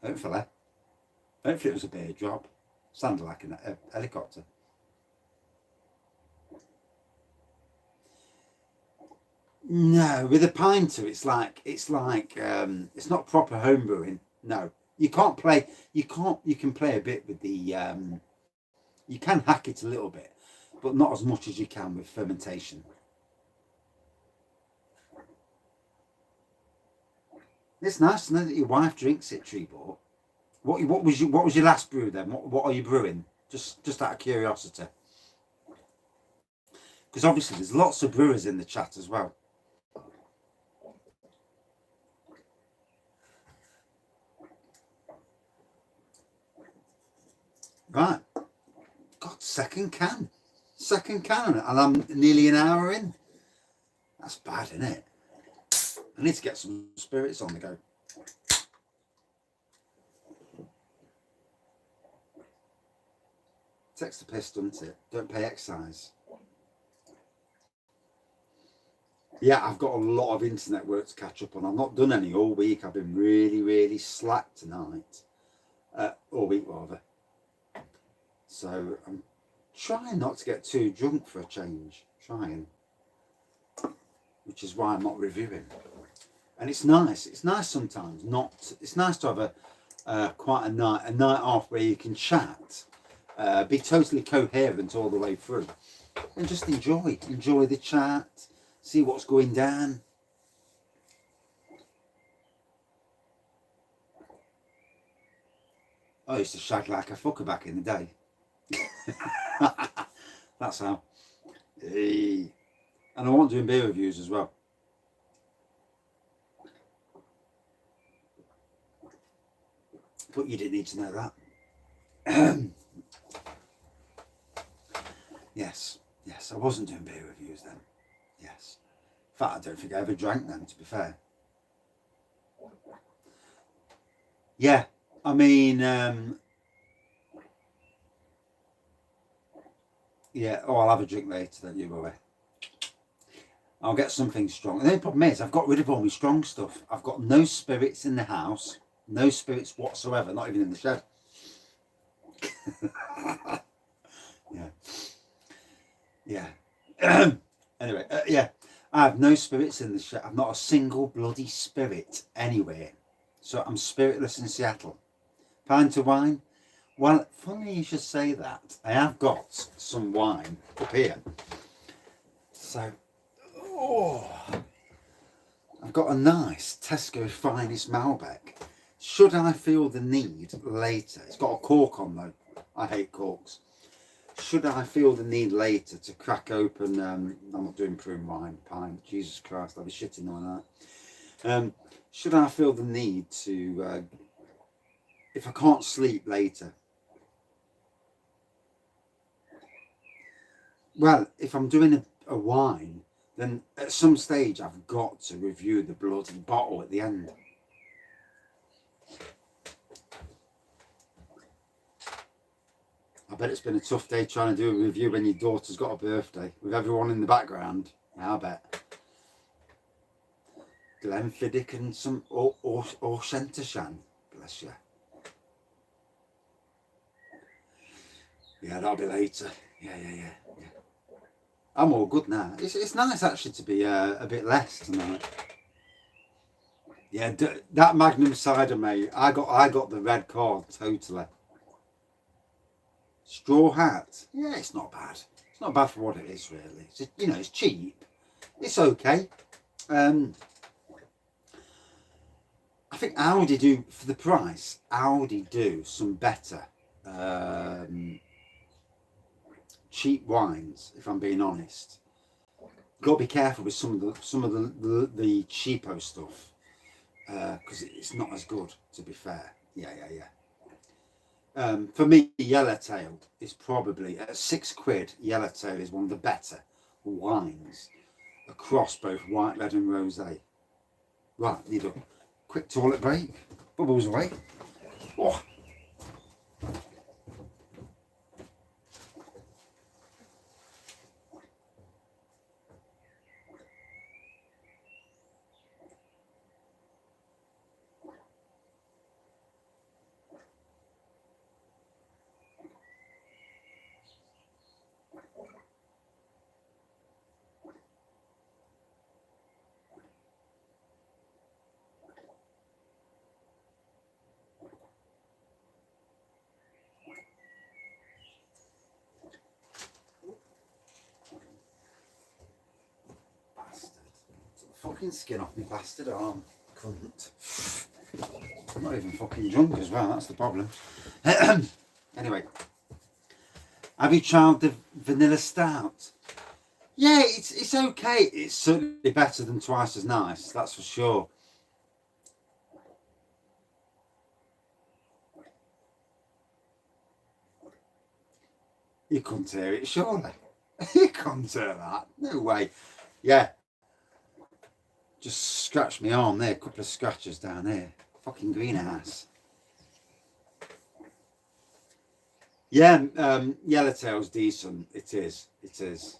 hopefully it was a beer drop. Sounded like a helicopter. No, with a pinter, it's not proper home brewing. No, you can't play. You can play a bit with the. You can hack it a little bit, but not as much as you can with fermentation. It's nice to know that your wife drinks it, Treebor. What was your last brew then? What are you brewing? Just out of curiosity. Because obviously there's lots of brewers in the chat as well. Right. God, second can, and I'm nearly an hour in. That's bad, isn't it? I need to get some spirits on the go. Takes the piss, doesn't it? Don't pay excise. Yeah, I've got a lot of internet work to catch up on. I've not done any all week. I've been really slack tonight. All week rather. So I'm trying not to get too drunk for a change. Trying. Which is why I'm not reviewing. And it's nice. It's nice sometimes not. It's nice to have quite a night off where you can chat, be totally coherent all the way through, and just enjoy the chat, see what's going down. I used to shag like a fucker back in the day. That's how. Hey. And I want doing beer reviews as well. But you didn't need to know that. Yes, I wasn't doing beer reviews then. Yes. In fact, I don't think I ever drank them, to be fair. Yeah, I mean, yeah, I'll have a drink later, don't you worry. I'll get something strong. And the problem is, I've got rid of all my strong stuff. I've got no spirits in the house. No spirits whatsoever, not even in the shed. Yeah. Anyway, yeah. I have no spirits in the shed. I've not a single bloody spirit anywhere. So I'm spiritless in Seattle. Pint of wine? Well, funny you should say that. I have got some wine up here. So, I've got a nice Tesco Finest Malbec. Should I feel the need later, it's got a cork on though, I hate corks. Should I feel the need later to crack open, I'm not doing prune wine, pint, Jesus Christ, I'll be shitting on that. Should I feel the need to, if I can't sleep later, well, if I'm doing a wine, then at some stage I've got to review the bloody bottle at the end. I bet it's been a tough day trying to do a review when your daughter's got a birthday with everyone in the background. Yeah, I bet. Glenfiddich and some or Shentashan. Bless you. Yeah, that'll be later. Yeah. I'm all good now. It's nice actually to be a bit less tonight. Yeah, that Magnum cider, mate. I got the red card totally. Straw hat. Yeah, it's not bad. It's not bad for what it is, really. It's, you know, it's cheap. It's okay. I think Aldi do, for the price, Aldi do some better cheap wines, if I'm being honest. Got to be careful with some of the cheapo stuff because it's not as good. To be fair, yeah. For me, Yellowtail is probably at £6. Yellowtail is one of the better wines across both white, red, and rosé. Right, need a quick toilet break. Bubbles away. Oh. Fucking skin off my bastard arm. Cunt. I'm not even fucking drunk as well, that's the problem. Anyway. Have you tried the vanilla stout? Yeah, it's okay. It's certainly better than Twice as Nice, that's for sure. You couldn't hear it, surely. You couldn't hear that. No way. Yeah. Just scratched my arm there, a couple of scratches down there. Fucking greenhouse. Yeah, Yellowtail's decent. It is. It is.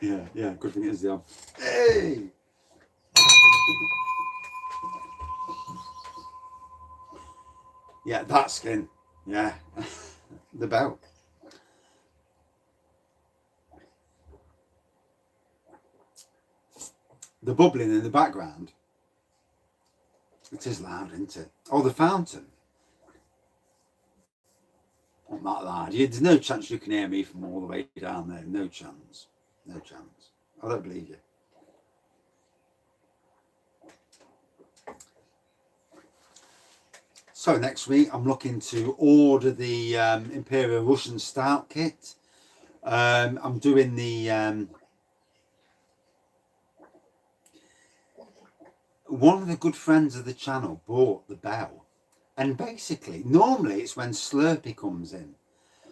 yeah. Good thing it is the arm. Hey! Yeah, that skin. Yeah. The belt. The bubbling in the background. It is loud, isn't it? Oh, the fountain. Not that loud. There's no chance you can hear me from all the way down there. No chance. No chance. I don't believe you. So next week I'm looking to order the Imperial Russian Stout kit. I'm doing the one of the good friends of the channel bought the bell, and basically normally it's when Slurpee comes in.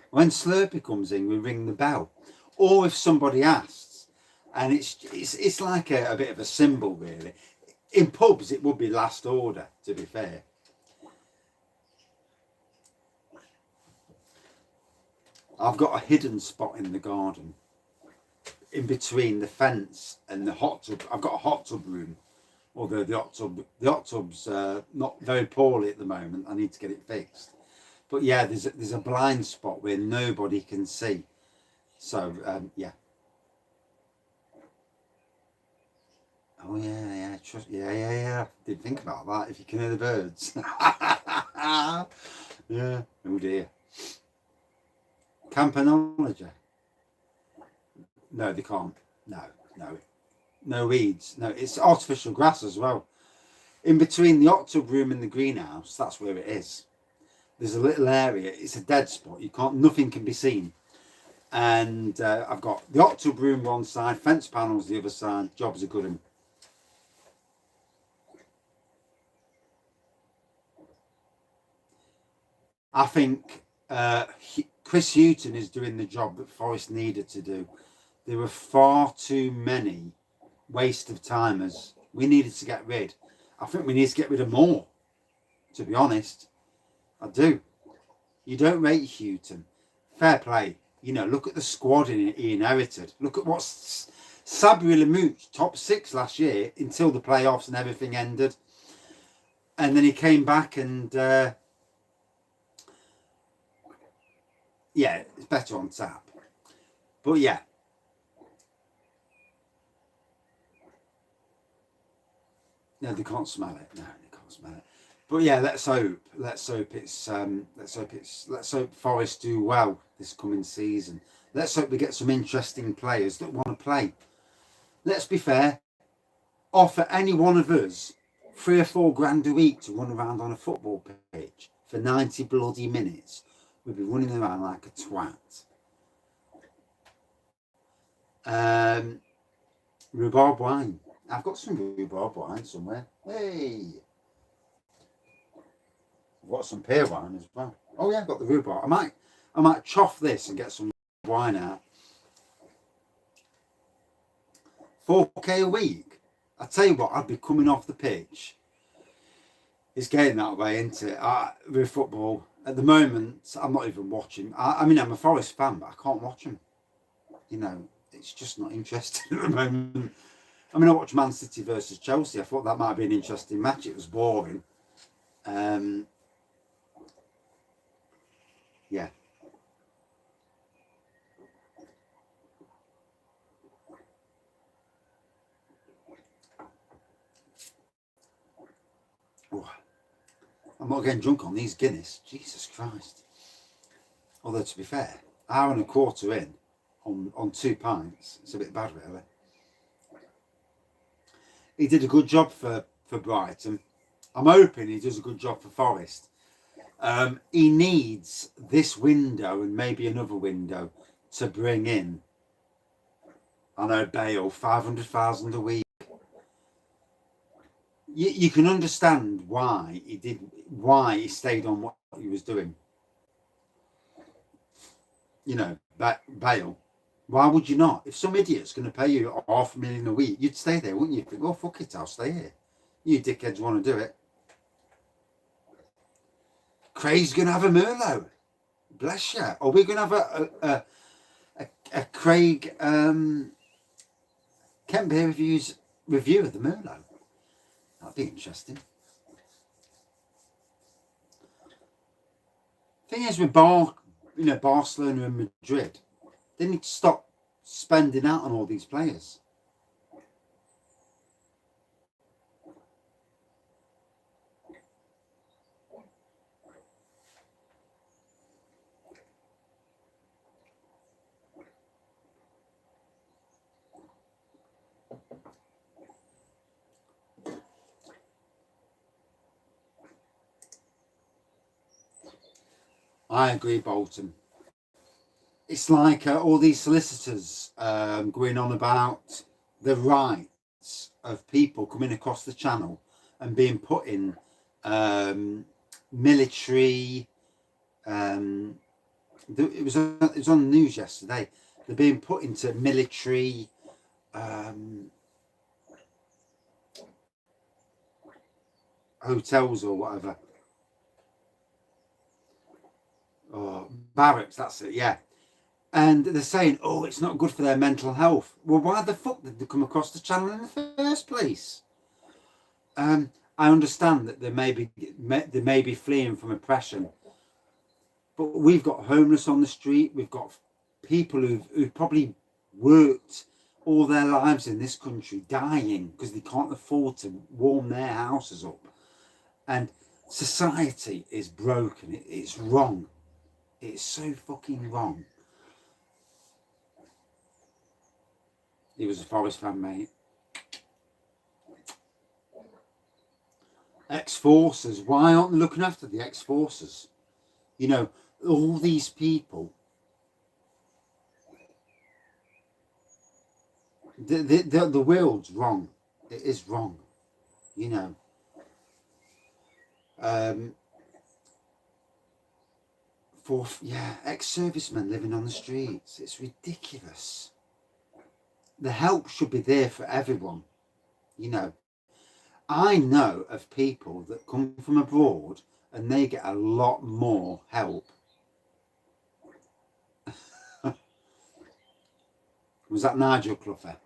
When Slurpee comes in, we ring the bell, or if somebody asks, and it's like a bit of a symbol really. In pubs it would be last order, to be fair. I've got a hidden spot in the garden, in between the fence and the hot tub. I've got a hot tub room, although the hot tub's not very poorly at the moment. I need to get it fixed. But yeah, there's a blind spot where nobody can see. So yeah. Oh yeah. Trust. Yeah. Didn't think about that. If you can hear the birds. Yeah. Oh dear. Campanology. No, they can't. No weeds. No, it's artificial grass as well. In between the hot tub room and the greenhouse, that's where it is. There's a little area. It's a dead spot. Nothing can be seen. And I've got the hot tub room one side, fence panels the other side. Job's a good one. I think Chris Houghton is doing the job that Forrest needed to do. There were far too many waste of timers. We needed to get rid. I think we need to get rid of more, to be honest. I do. You don't rate Houghton. Fair play. Look at the squad he inherited. Look at what's Sabri Lamouche, top 6 last year until the playoffs and everything ended. And then he came back and yeah, it's better on tap. But yeah. No, they can't smell it. No, they can't smell it. But yeah, let's hope Forest do well this coming season. Let's hope we get some interesting players that want to play. Let's be fair. Offer any one of us £3 or £4 a week to run around on a football pitch for 90 bloody minutes, we'd be running around like a twat. Rhubarb wine. I've got some rhubarb wine somewhere. Hey, I've got some pear wine as well. Oh yeah, I've got the rhubarb. I might choff this and get some wine out. 4K a week. I tell you what, I'd be coming off the pitch. It's getting that way, isn't it? With football at the moment, I'm not even watching. I mean, I'm a Forest fan, but I can't watch them. You know, it's just not interesting at the moment. I mean, I watched Man City versus Chelsea. I thought that might be an interesting match. It was boring. Yeah. Oh, I'm not getting drunk on these Guinness. Jesus Christ. Although, to be fair, hour and a quarter in on 2 pints. It's a bit bad, really. He did a good job for Brighton. I'm hoping he does a good job for Forest. He needs this window and maybe another window to bring in, I know, Bale, 500,000 a week. You can understand why he stayed on what he was doing. You know, Bale. Why would you not? If some idiot's going to pay you $500,000 a week, you'd stay there, wouldn't you? Think, oh, fuck it, I'll stay here. You dickheads want to do it. Craig's going to have a Merlot. Bless you. Or we're going to have a Craig Kent Beer Reviews review of the Merlot. That'd be interesting. Thing is with Barcelona and Madrid, they need to stop spending out on all these players. I agree, Bolton. It's like all these solicitors going on about the rights of people coming across the channel and being put in military. It was on the news yesterday. They're being put into military hotels or whatever. Oh, barracks, that's it, yeah. And they're saying, oh, it's not good for their mental health. Well, why the fuck did they come across the channel in the first place? I understand that they may be fleeing from oppression, but we've got homeless on the street. We've got people who've probably worked all their lives in this country dying because they can't afford to warm their houses up. And society is broken. It's wrong. It's so fucking wrong. He was a Forest fan, mate. Ex-forces. Why aren't they looking after the ex-forces? You know, all these people. The world's wrong. It is wrong. You know. Ex-servicemen living on the streets. It's ridiculous. The help should be there for everyone. You know, I know of people that come from abroad and they get a lot more help. Was that Nigel Clougher?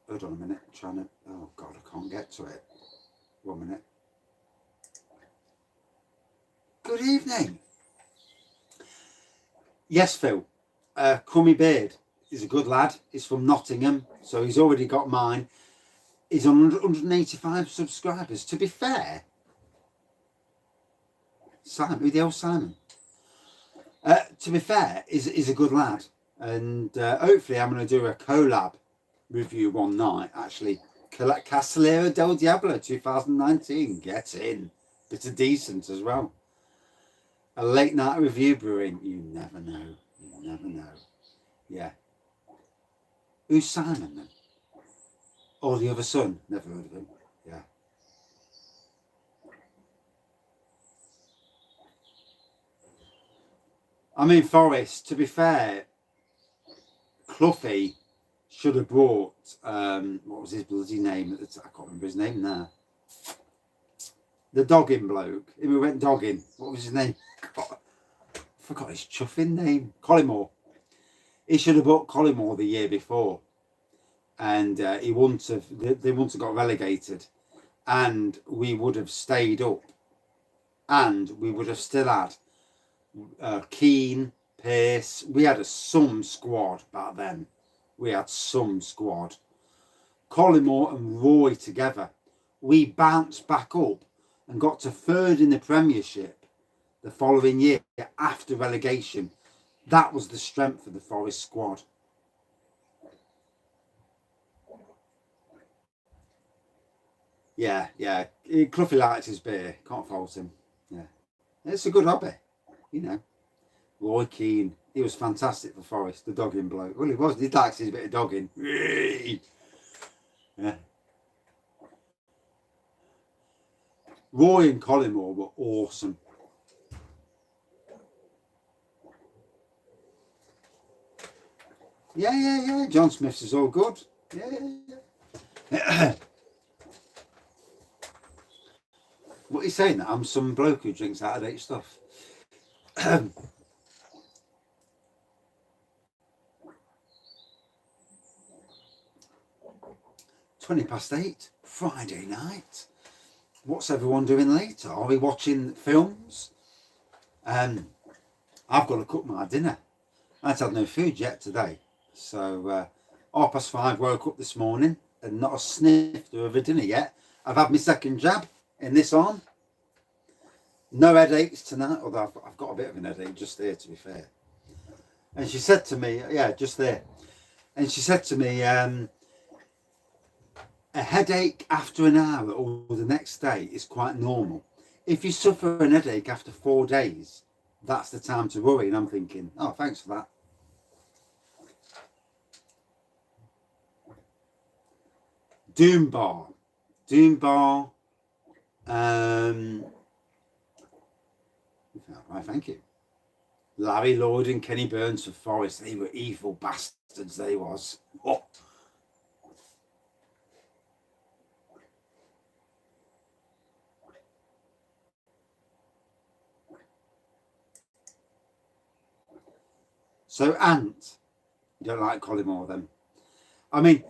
Hold on a minute. Oh God, I can't get to it. 1 minute. Good evening. Yes, Phil. Crummy Beard is a good lad. He's from Nottingham, so he's already got mine. He's on 185 subscribers. To be fair, Simon, who the hell Simon? To be fair, is a good lad. And hopefully I'm going to do a collab review one night, actually. Castellera del Diablo 2019. Get in. Bit of decent as well. A late night review brewing. You never know. You never know. Yeah. Who's Simon then? Or the other son? Never heard of him. Yeah. I mean, Forrest, to be fair, Cluffy should have brought, what was his bloody name? I can't remember his name now. The dogging bloke. We went dogging. What was his name? God, I forgot his chuffing name. Collymore. He should have bought Collymore the year before. And he wouldn't have, they wouldn't have got relegated. And we would have stayed up. And we would have still had Keane, Pearce. We had some squad back then. We had some squad. Collymore and Roy together. We bounced back up and got to third in the Premiership the following year after relegation. That was the strength of the Forest squad. Yeah, yeah. Cluffy likes his beer. Can't fault him. Yeah. It's a good hobby, you know. Roy Keane. He was fantastic for Forest, the dogging bloke. Well, he was. He likes his bit of dogging. Yeah. Roy and Collymore were awesome. Yeah, yeah, yeah. John Smith's is all good. Yeah, yeah, yeah. What are you saying? That I'm some bloke who drinks out of date stuff. 8:20, Friday night. What's everyone doing later? Are we watching films? I've got to cook my dinner. I've had no food yet today. So 5:30, woke up this morning and not a snifter of a dinner yet. I've had my second jab in this arm. No headaches tonight, although I've got a bit of an headache just there, to be fair. And she said to me, yeah, just there. And she said to me, a headache after an hour or the next day is quite normal. If you suffer an headache after 4 days, that's the time to worry. And I'm thinking, oh, thanks for that. Doom Bar. Right, thank you. Larry Lloyd and Kenny Burns for Forest. They were evil bastards, they was. Oh. So, Ant, you don't like Collymore then? I mean,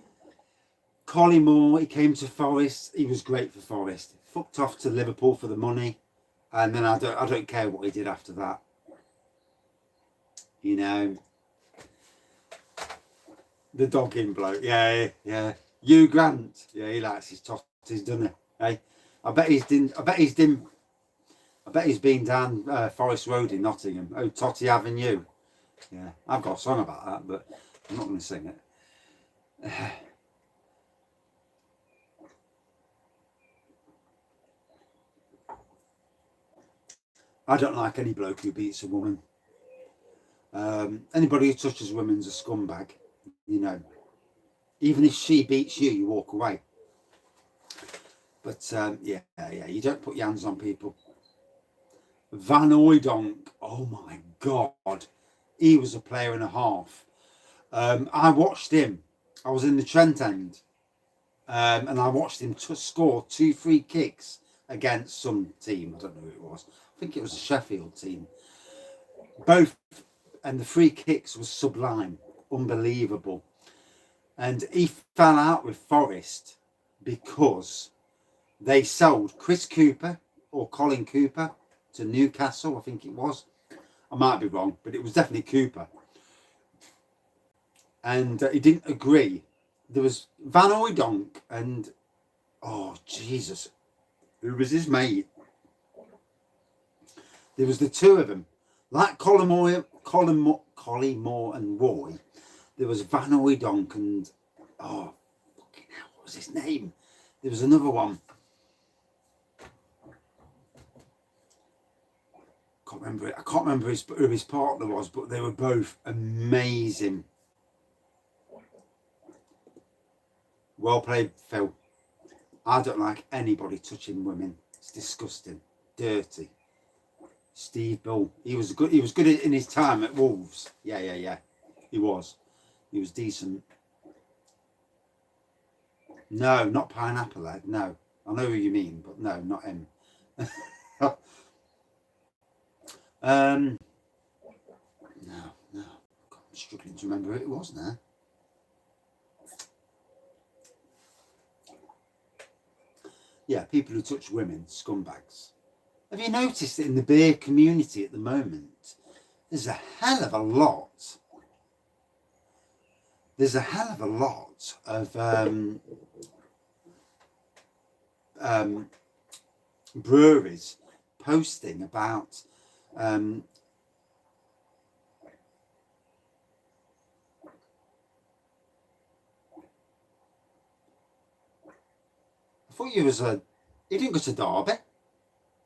Collymore, he came to Forest. He was great for Forest. Fucked off to Liverpool for the money. And then I don't care what he did after that. You know, the dogging bloke. Yeah, yeah. Hugh Grant. Yeah, he likes his totties, doesn't he? Hey, I bet he's been down Forest Road in Nottingham. Oh, Totty Avenue. Yeah, I've got a song about that, but I'm not going to sing it. I don't like any bloke who beats a woman. Anybody who touches a woman's a scumbag, you know. Even if she beats you, you walk away. But yeah, you don't put your hands on people. Van Hooijdonk, oh my God, he was a player and a half. I watched him. I was in the Trent End, and I watched him score 2 free kicks against some team. I don't know who it was. I think it was a Sheffield team. Both, and the free kicks was sublime, unbelievable. And he fell out with Forest because they sold Chris Cooper or Colin Cooper to Newcastle, I think it was. I might be wrong, but it was definitely Cooper. And he didn't agree. There was Van Hooijdonk and, oh, Jesus, who was his mate? There was the two of them. Like Collymore Collie, Moore and Roy. There was Van Oydonk and, oh, fucking hell, what was his name? There was another one. Can't remember it. I can't remember who his partner was, but they were both amazing. Well played, Phil. I don't like anybody touching women. It's disgusting, dirty. Steve Bull. He was good in his time at Wolves. Yeah. He was decent. No, not Pineapple Head. No, I know who you mean, but no, not him. No. I'm struggling to remember who it was now. Yeah, people who touch women, scumbags. Have you noticed that in the beer community at the moment, there's a hell of a lot. There's a hell of a lot of breweries posting about I thought you didn't go to Derby.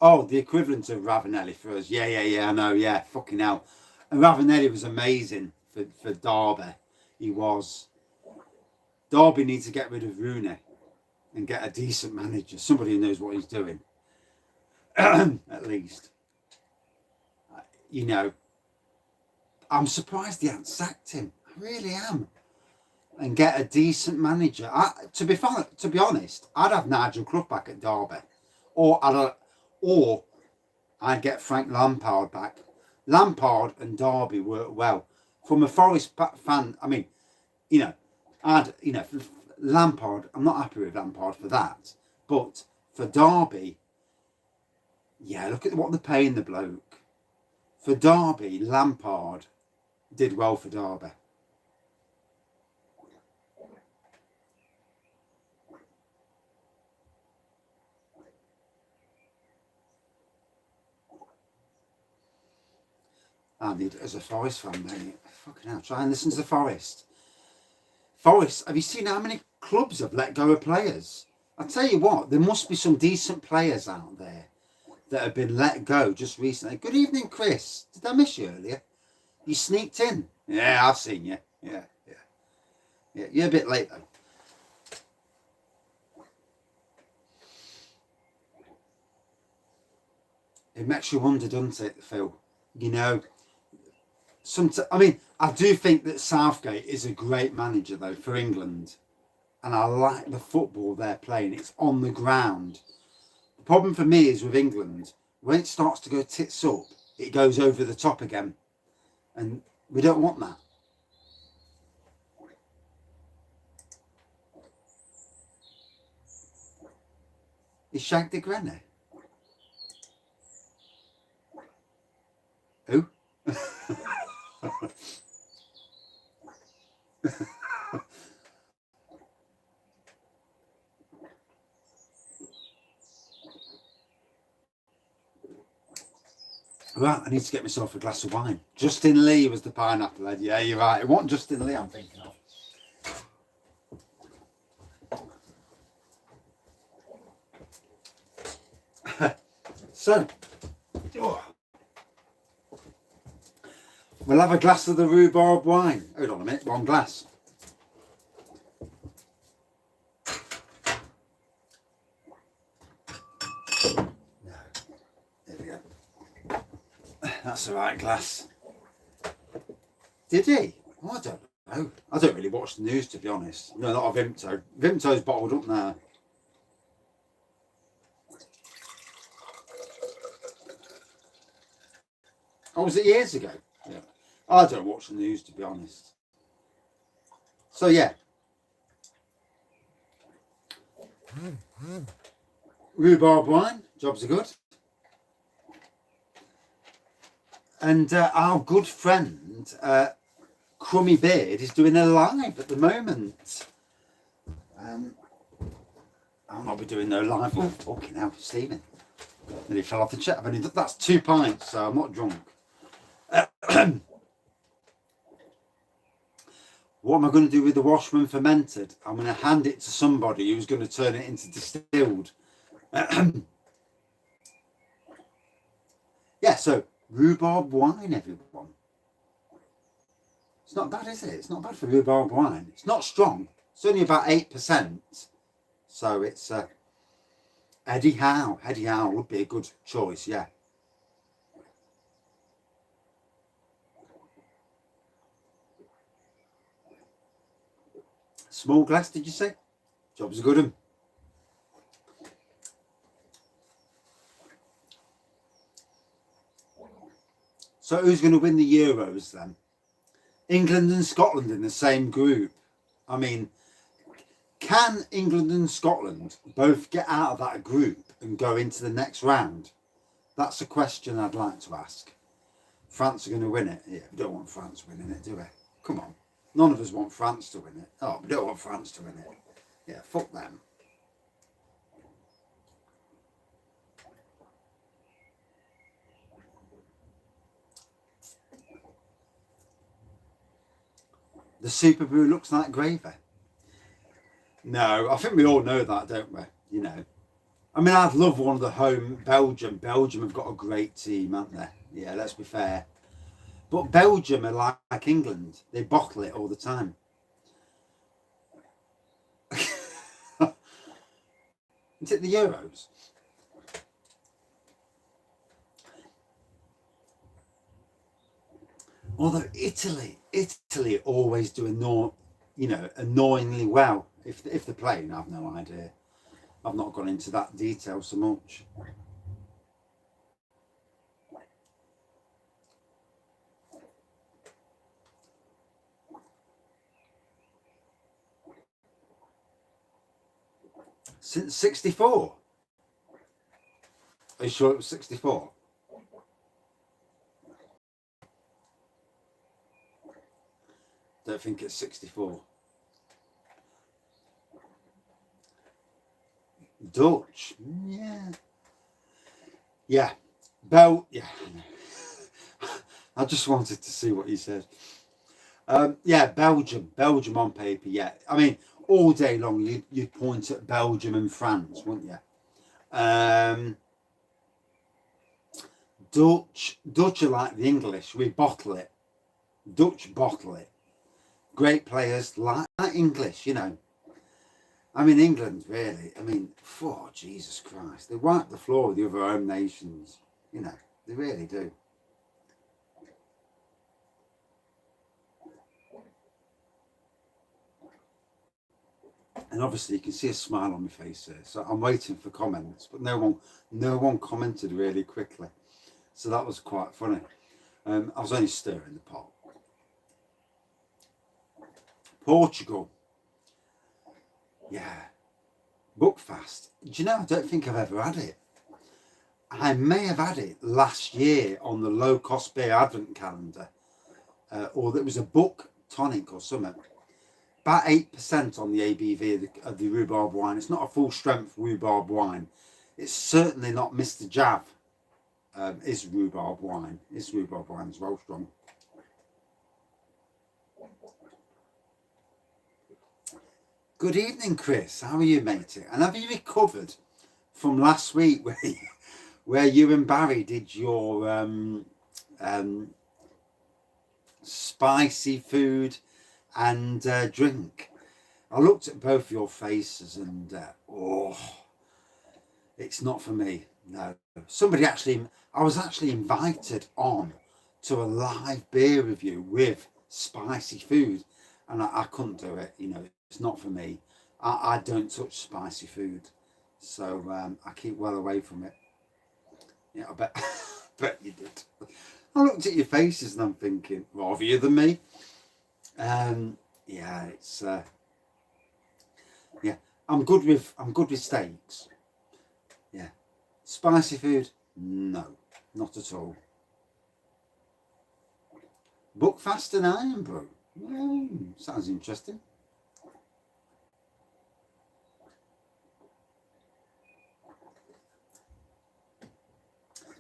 Oh, the equivalent of Ravenelli for us. Yeah, I know, yeah, fucking hell. And Ravenelli was amazing for Derby. He was. Derby needs to get rid of Rooney and get a decent manager, somebody who knows what he's doing. At least. You know, I'm surprised they haven't sacked him. I really am. And get a decent manager. To be honest, I'd have Nigel Clough back at Derby. Or I'd get Frank Lampard back. Lampard and Derby work well. From a Forest fan, I mean, Lampard, I'm not happy with Lampard for that. But for Derby, yeah, look at what they're paying the bloke. For Derby, Lampard did well for Derby. I need, as a Forest fan, mate, fucking hell, try and listen to the Forest. Forest, have you seen how many clubs have let go of players? I tell you what, there must be some decent players out there that have been let go just recently. Good evening, Chris. Did I miss you earlier? You sneaked in. Yeah, I've seen you. Yeah. You're a bit late though. It makes you wonder, doesn't it, Phil? You know, I do think that Southgate is a great manager though for England, and I like the football they're playing. It's on the ground. The problem for me is with England, when it starts to go tits up, it goes over the top again, and we don't want that. Is Shag the Granny? Who? Right, I need to get myself a glass of wine. Justin Lee was the Pineapple Head. Yeah, you're right. It wasn't Justin Lee I'm thinking of. So, we'll have a glass of the Rhubarb Wine. Hold on a minute, one glass. No, there we go. That's the right glass. Did he? Oh, I don't know. I don't really watch the news, to be honest. No, not of Vimto. Vimto's bottled up now. Oh, was it years ago? Yeah. I don't watch the news, to be honest. So, yeah. Rhubarb Wine. Jobs are good. And our good friend, Crummy Beard, is doing a live at the moment. I'll not be doing no live. Oh, fucking hell, Stephen. Nearly fell off the chair. That's 2 pints, so I'm not drunk. What am I going to do with the Washman fermented? I'm going to hand it to somebody who's going to turn it into distilled. Yeah, so rhubarb wine, everyone. It's not bad, is it? It's not bad for rhubarb wine. It's not strong. It's only about 8%. So it's Eddie Howe. Eddie Howe would be a good choice, yeah. Small glass, did you say? Job's a good one. So who's going to win the Euros then? England and Scotland in the same group. I mean, can England and Scotland both get out of that group and go into the next round? That's a question I'd like to ask. France are going to win it. Yeah, we don't want France winning it, do we? Come on. None of us want France to win it. Oh, we don't want France to win it. Yeah, fuck them. The Super Brew looks like gravy. No, I think we all know that, don't we? You know. I mean, I'd love one of the home Belgium. Belgium have got a great team, haven't they? Yeah, let's be fair. But Belgium are like England. They bottle it all the time. Is it the Euros? Although Italy always do annoyingly well if they're playing. I've no idea. I've not gone into that detail so much. Since 64. Are you sure it was 64? Don't think it's 64. Dutch, yeah. Yeah. Yeah. I just wanted to see what you said. Yeah, Belgium on paper, yeah. I mean, all day long you'd point at Belgium and France, wouldn't you? Dutch are like the English. We bottle it. Dutch bottle it. Great players like English, you know. I mean, England, really. I mean, oh, Jesus Christ. They wipe the floor with the other home nations. You know, they really do. And obviously you can see a smile on my face here. So I'm waiting for comments, but no one commented really quickly. So that was quite funny. I was only stirring the pot. Portugal. Yeah. Buckfast. Do you know, I don't think I've ever had it. I may have had it last year on the low cost beer advent calendar. Or there was a book tonic or something. About 8% on the ABV of the rhubarb wine. It's not a full strength rhubarb wine. It's certainly not Mr. Jav. Is rhubarb wine. Is rhubarb wine as well strong. Good evening, Chris. How are you, matey? And have you recovered from last week where you and Barry did your spicy food and drink? I looked at both your faces and it's not for me. No. I was actually invited on to a live beer review with spicy food, and I couldn't do it. You know, it's not for me. I don't touch spicy food, so I keep well away from it. Yeah, I bet you did. I looked at your faces and I'm thinking, rather you than me. Yeah, it's yeah. I'm good with steaks. Yeah, spicy food, no, not at all. Buckfast and Irn-Bru. Sounds interesting.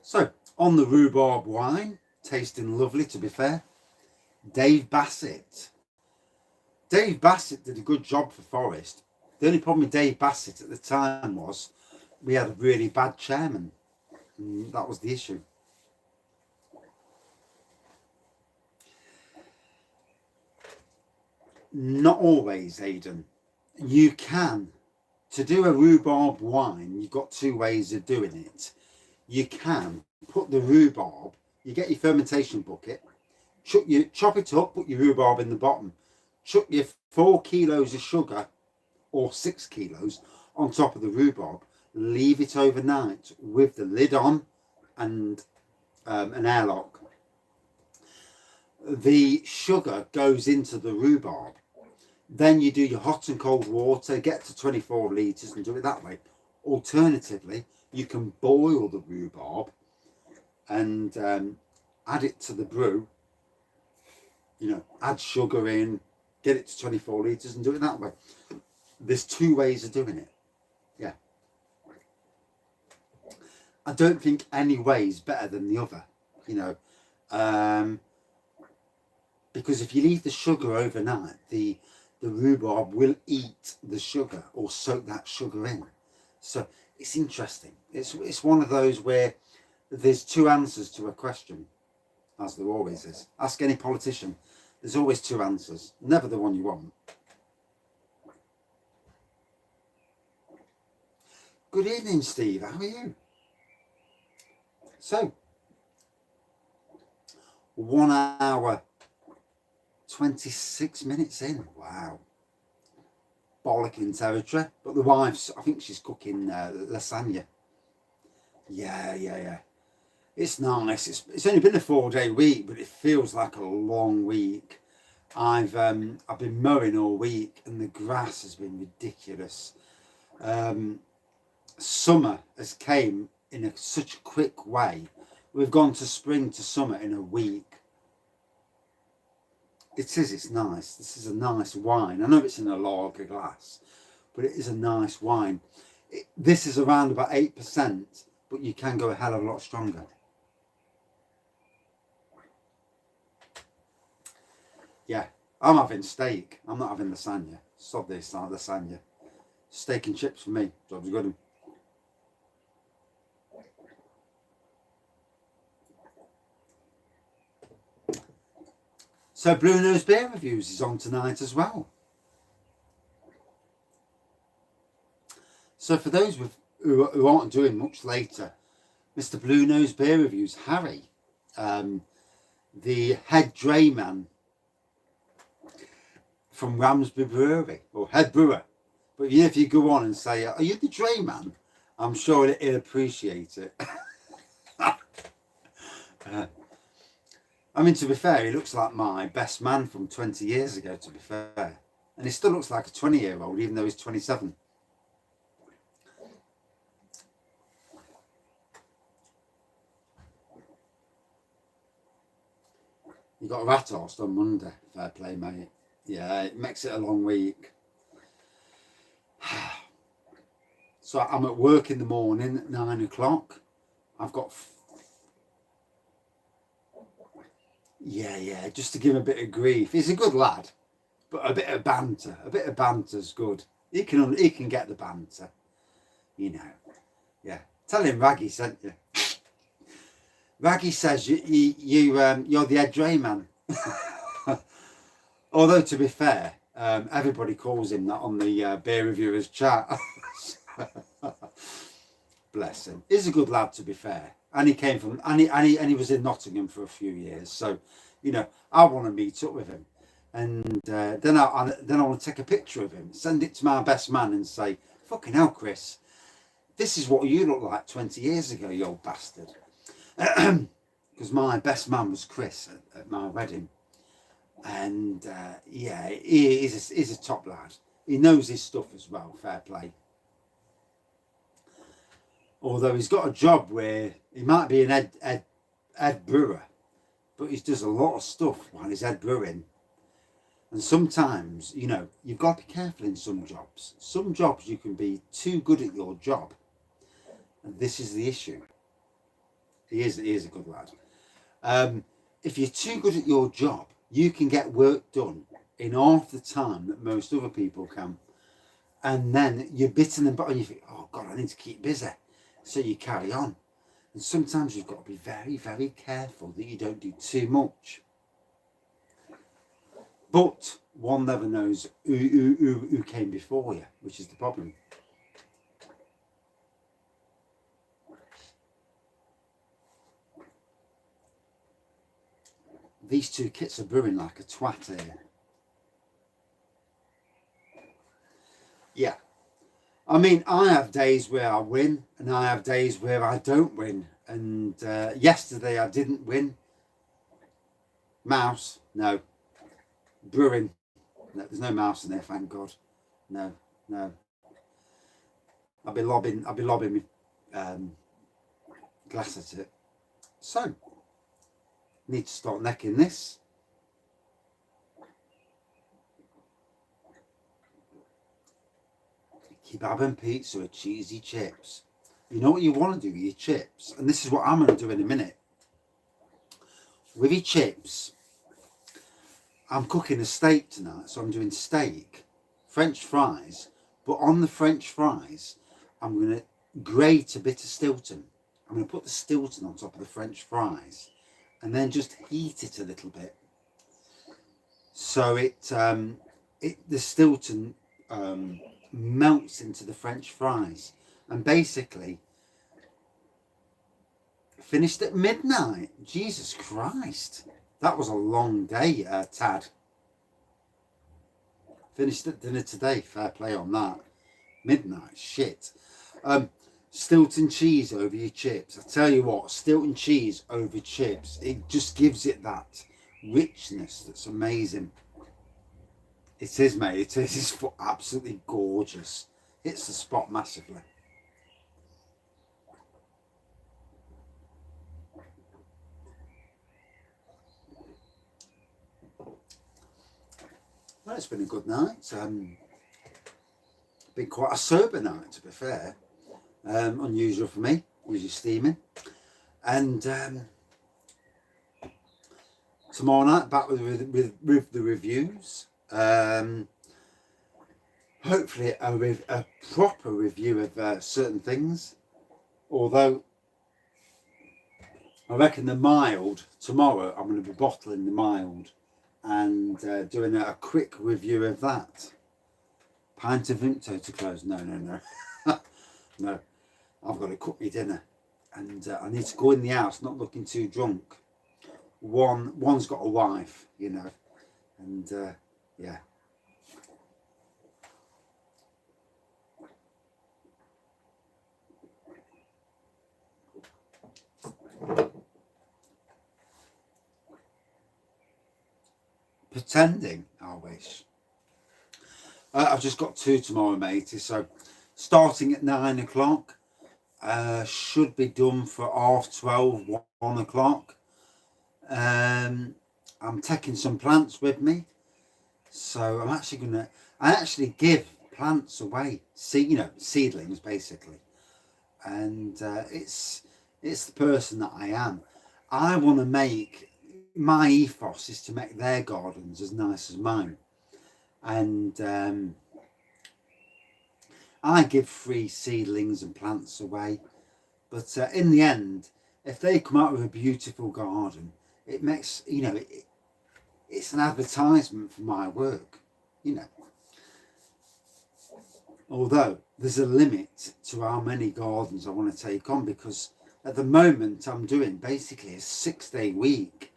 So, on the rhubarb wine, tasting lovely to be fair. Dave Bassett. Dave Bassett did a good job for Forest. The only problem with Dave Bassett at the time was we had a really bad chairman. And that was the issue. Not always, Aidan. You can. To do a rhubarb wine, you've got two ways of doing it. You can put the rhubarb, you get your fermentation bucket, chop it up, put your rhubarb in the bottom, chuck your 4 kilos of sugar or 6 kilos on top of the rhubarb, leave it overnight with the lid on and an airlock. The sugar goes into the rhubarb. Then you do your hot and cold water, get to 24 litres and do it that way. Alternatively, you can boil the rhubarb and add it to the brew. You know, add sugar in, get it to 24 litres and do it that way. There's two ways of doing it. Yeah. I don't think any way is better than the other, you know. Because if you leave the sugar overnight, the rhubarb will eat the sugar or soak that sugar in. So it's interesting. It's one of those where there's two answers to a question, as there always is. Ask any politician. There's always two answers, never the one you want. Good evening, Steve. How are you? So, 1 hour, 26 minutes in. Wow. Bollocking territory. But the wife's, I think she's cooking lasagna. Yeah. It's nice. It's only been a 4-day week, but it feels like a long week. I've been mowing all week and the grass has been ridiculous. Summer has came in such a quick way. We've gone to spring to summer in a week. It's nice. This is a nice wine. I know it's in a lager glass, but it is a nice wine. This is around about 8%, but you can go a hell of a lot stronger. Yeah, I'm having steak. I'm not having lasagna. Sod this, like lasagna. Steak and chips for me. Job's good. So Blue Nose Beer Reviews is on tonight as well. So for those who aren't doing much later, Mr. Blue Nose Beer Reviews, Harry, the head drayman from Ramsbury Brewery, or head brewer. But you know, if you go on and say, are you the drayman? I'm sure he'll appreciate it. I mean, to be fair, he looks like my best man from 20 years ago, to be fair. And he still looks like a 20-year-old, even though he's 27. You got a rat horse on Monday. Fair play, mate. Yeah, it makes it a long week. So I'm at work in the morning at 9 o'clock. I've got... Yeah, just to give him a bit of grief. He's a good lad, but a bit of banter's good. He can get the banter, you know. Yeah, tell him Raggy sent you. Raggy says you're the head drayman. Although to be fair, everybody calls him that on the beer reviewers chat. Bless him. He's a good lad, to be fair. And he came from, and he was in Nottingham for a few years. So, you know, I want to meet up with him. And then I want to take a picture of him, send it to my best man and say, fucking hell, Chris, this is what you look like 20 years ago, you old bastard. Because my best man was Chris at my wedding. And yeah, he's a top lad. He knows his stuff as well, fair play. Although he's got a job where he might be an head brewer, but he does a lot of stuff while he's head brewing. And sometimes, you know, you've got to be careful in some jobs. Some jobs you can be too good at your job. And this is the issue. He is a good lad. If you're too good at your job, you can get work done in half the time that most other people can. And then you're bitten and you think, oh God, I need to keep busy. So you carry on. And sometimes you've got to be very, very careful that you don't do too much. But one never knows who came before you, which is the problem. These two kits are brewing like a twat here. Yeah. I mean, I have days where I win and I have days where I don't win. And yesterday I didn't win. Mouse, no. Brewing, no, there's no mouse in there, thank God. No. I'll be lobbing my glass at it. So, need to start necking this. Kebab and pizza with cheesy chips. You know what you want to do with your chips? And this is what I'm going to do in a minute. With your chips, I'm cooking a steak tonight, so I'm doing steak, French fries, but on the French fries, I'm going to grate a bit of Stilton. I'm going to put the Stilton on top of the French fries and then just heat it a little bit. So the Stilton melts into the French fries, and basically finished at midnight. Jesus Christ, that was a long day, Tad. Finished at dinner today, fair play on that. Midnight, shit. Stilton cheese over your chips. I tell you what, Stilton cheese over chips, it just gives it that richness that's amazing. It is, mate, it is. It's absolutely gorgeous. Hits the spot massively. Well, it's been a good night. Been quite a sober night, to be fair. Unusual for me, usually steaming. And tomorrow night, back with the reviews. Hopefully a proper review of certain things. Although, I reckon the mild, tomorrow I'm going to be bottling the mild and doing a quick review of that. Pint of Vimto to close. No. No, I've got to cook my dinner. And I need to go in the house, not looking too drunk. One's got a wife, you know. And, yeah. Pretending, I wish. I've just got 2 tomorrow, matey. So starting at 9 o'clock, should be done for 12:30, 1 o'clock. I'm taking some plants with me, so I'm actually gonna. I actually give plants away, seedlings basically, and it's the person that I am. I want to make. My ethos is to make their gardens as nice as mine, and I give free seedlings and plants away, but in the end, if they come out with a beautiful garden, it makes, it's an advertisement for my work, although there's a limit to how many gardens I want to take on, because at the moment I'm doing basically a 6-day week.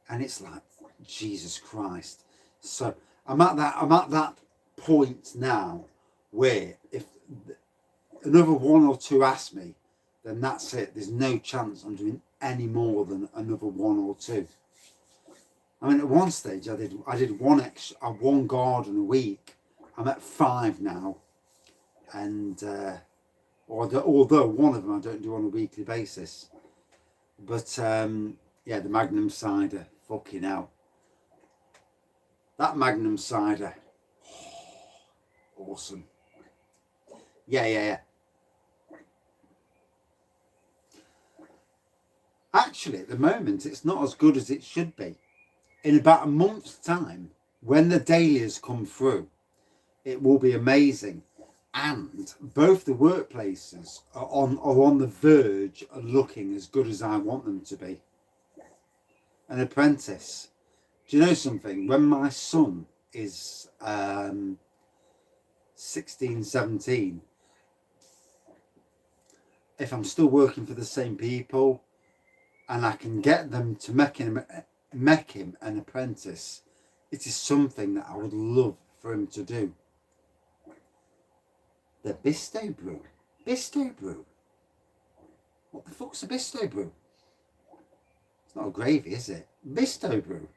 And it's like, Jesus Christ. So I'm at that point now where if another 1 or 2 ask me, then that's it. There's no chance I'm doing any more than another 1 or 2. I mean, at one stage I did one garden a week. I'm at 5 now, and although one of them I don't do on a weekly basis, but yeah, the Magnum cider. Fucking hell. That Magnum cider. Awesome. Yeah. Actually, at the moment, it's not as good as it should be. In about a month's time, when the dahlias come through, it will be amazing. And both the workplaces are on the verge of looking as good as I want them to be. An apprentice. Do you know something? When my son is 16, 17, if I'm still working for the same people and I can get them to make him an apprentice, it is something that I would love for him to do. The Bisto Brew. Bisto Brew. What the fuck's a Bisto Brew? It's not a gravy, is it? Bisto Brew.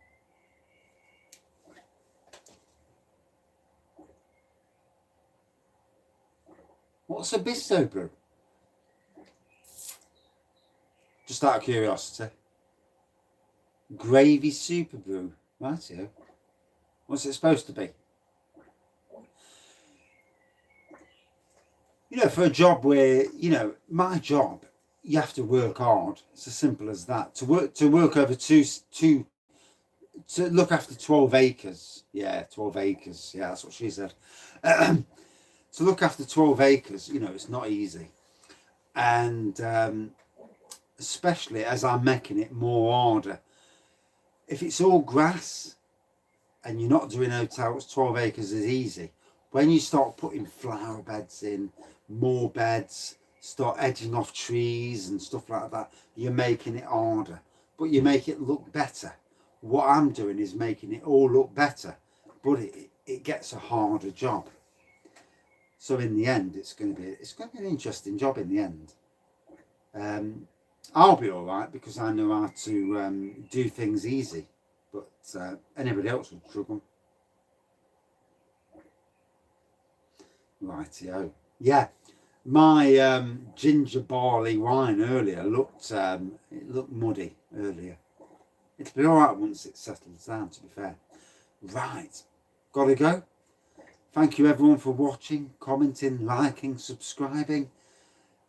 What's a Bisto Brew? Just out of curiosity. Gravy super brew. Right here. What's it supposed to be? You know, for a job where, you know, my job, you have to work hard. It's as simple as that. To work over to look after 12 acres. Yeah, 12 acres. Yeah, that's what she said. To look after 12 acres, you know, it's not easy. And especially as I'm making it more harder. If it's all grass and you're not doing hotels, 12 acres is easy. When you start putting flower beds in, more beds, start edging off trees and stuff like that, you're making it harder, but you make it look better. What I'm doing is making it all look better, but it gets a harder job. So in the end, it's going to be an interesting job in the end. I'll be all right because I know how to do things easy, but anybody else would struggle. Rightio. Yeah, my ginger barley wine earlier looked muddy earlier. It'll be all right once it settles down, to be fair. Right, gotta go. Thank you everyone for watching, commenting, liking, subscribing.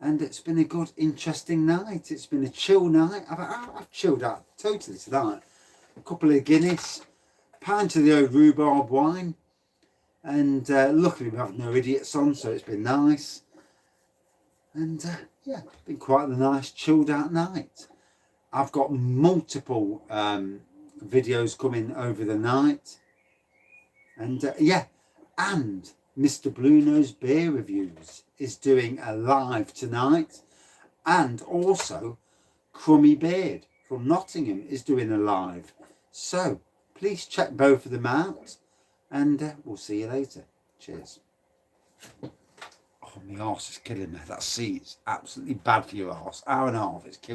And it's been a good, interesting night. It's been a chill night. I've chilled out totally tonight. A couple of Guinness, pint of the old Rhubarb Wine. And luckily we have no idiots on, so it's been nice. And yeah, it's been quite a nice chilled out night. I've got multiple videos coming over the night. And yeah, and Mr. Blue Nose Beer Reviews is doing a live tonight. And also Crummy Beard from Nottingham is doing a live. So please check both of them out. And we'll see you later. Cheers. Oh, my arse is killing me. That seat's absolutely bad for your arse. Hour and a half, it's killing me.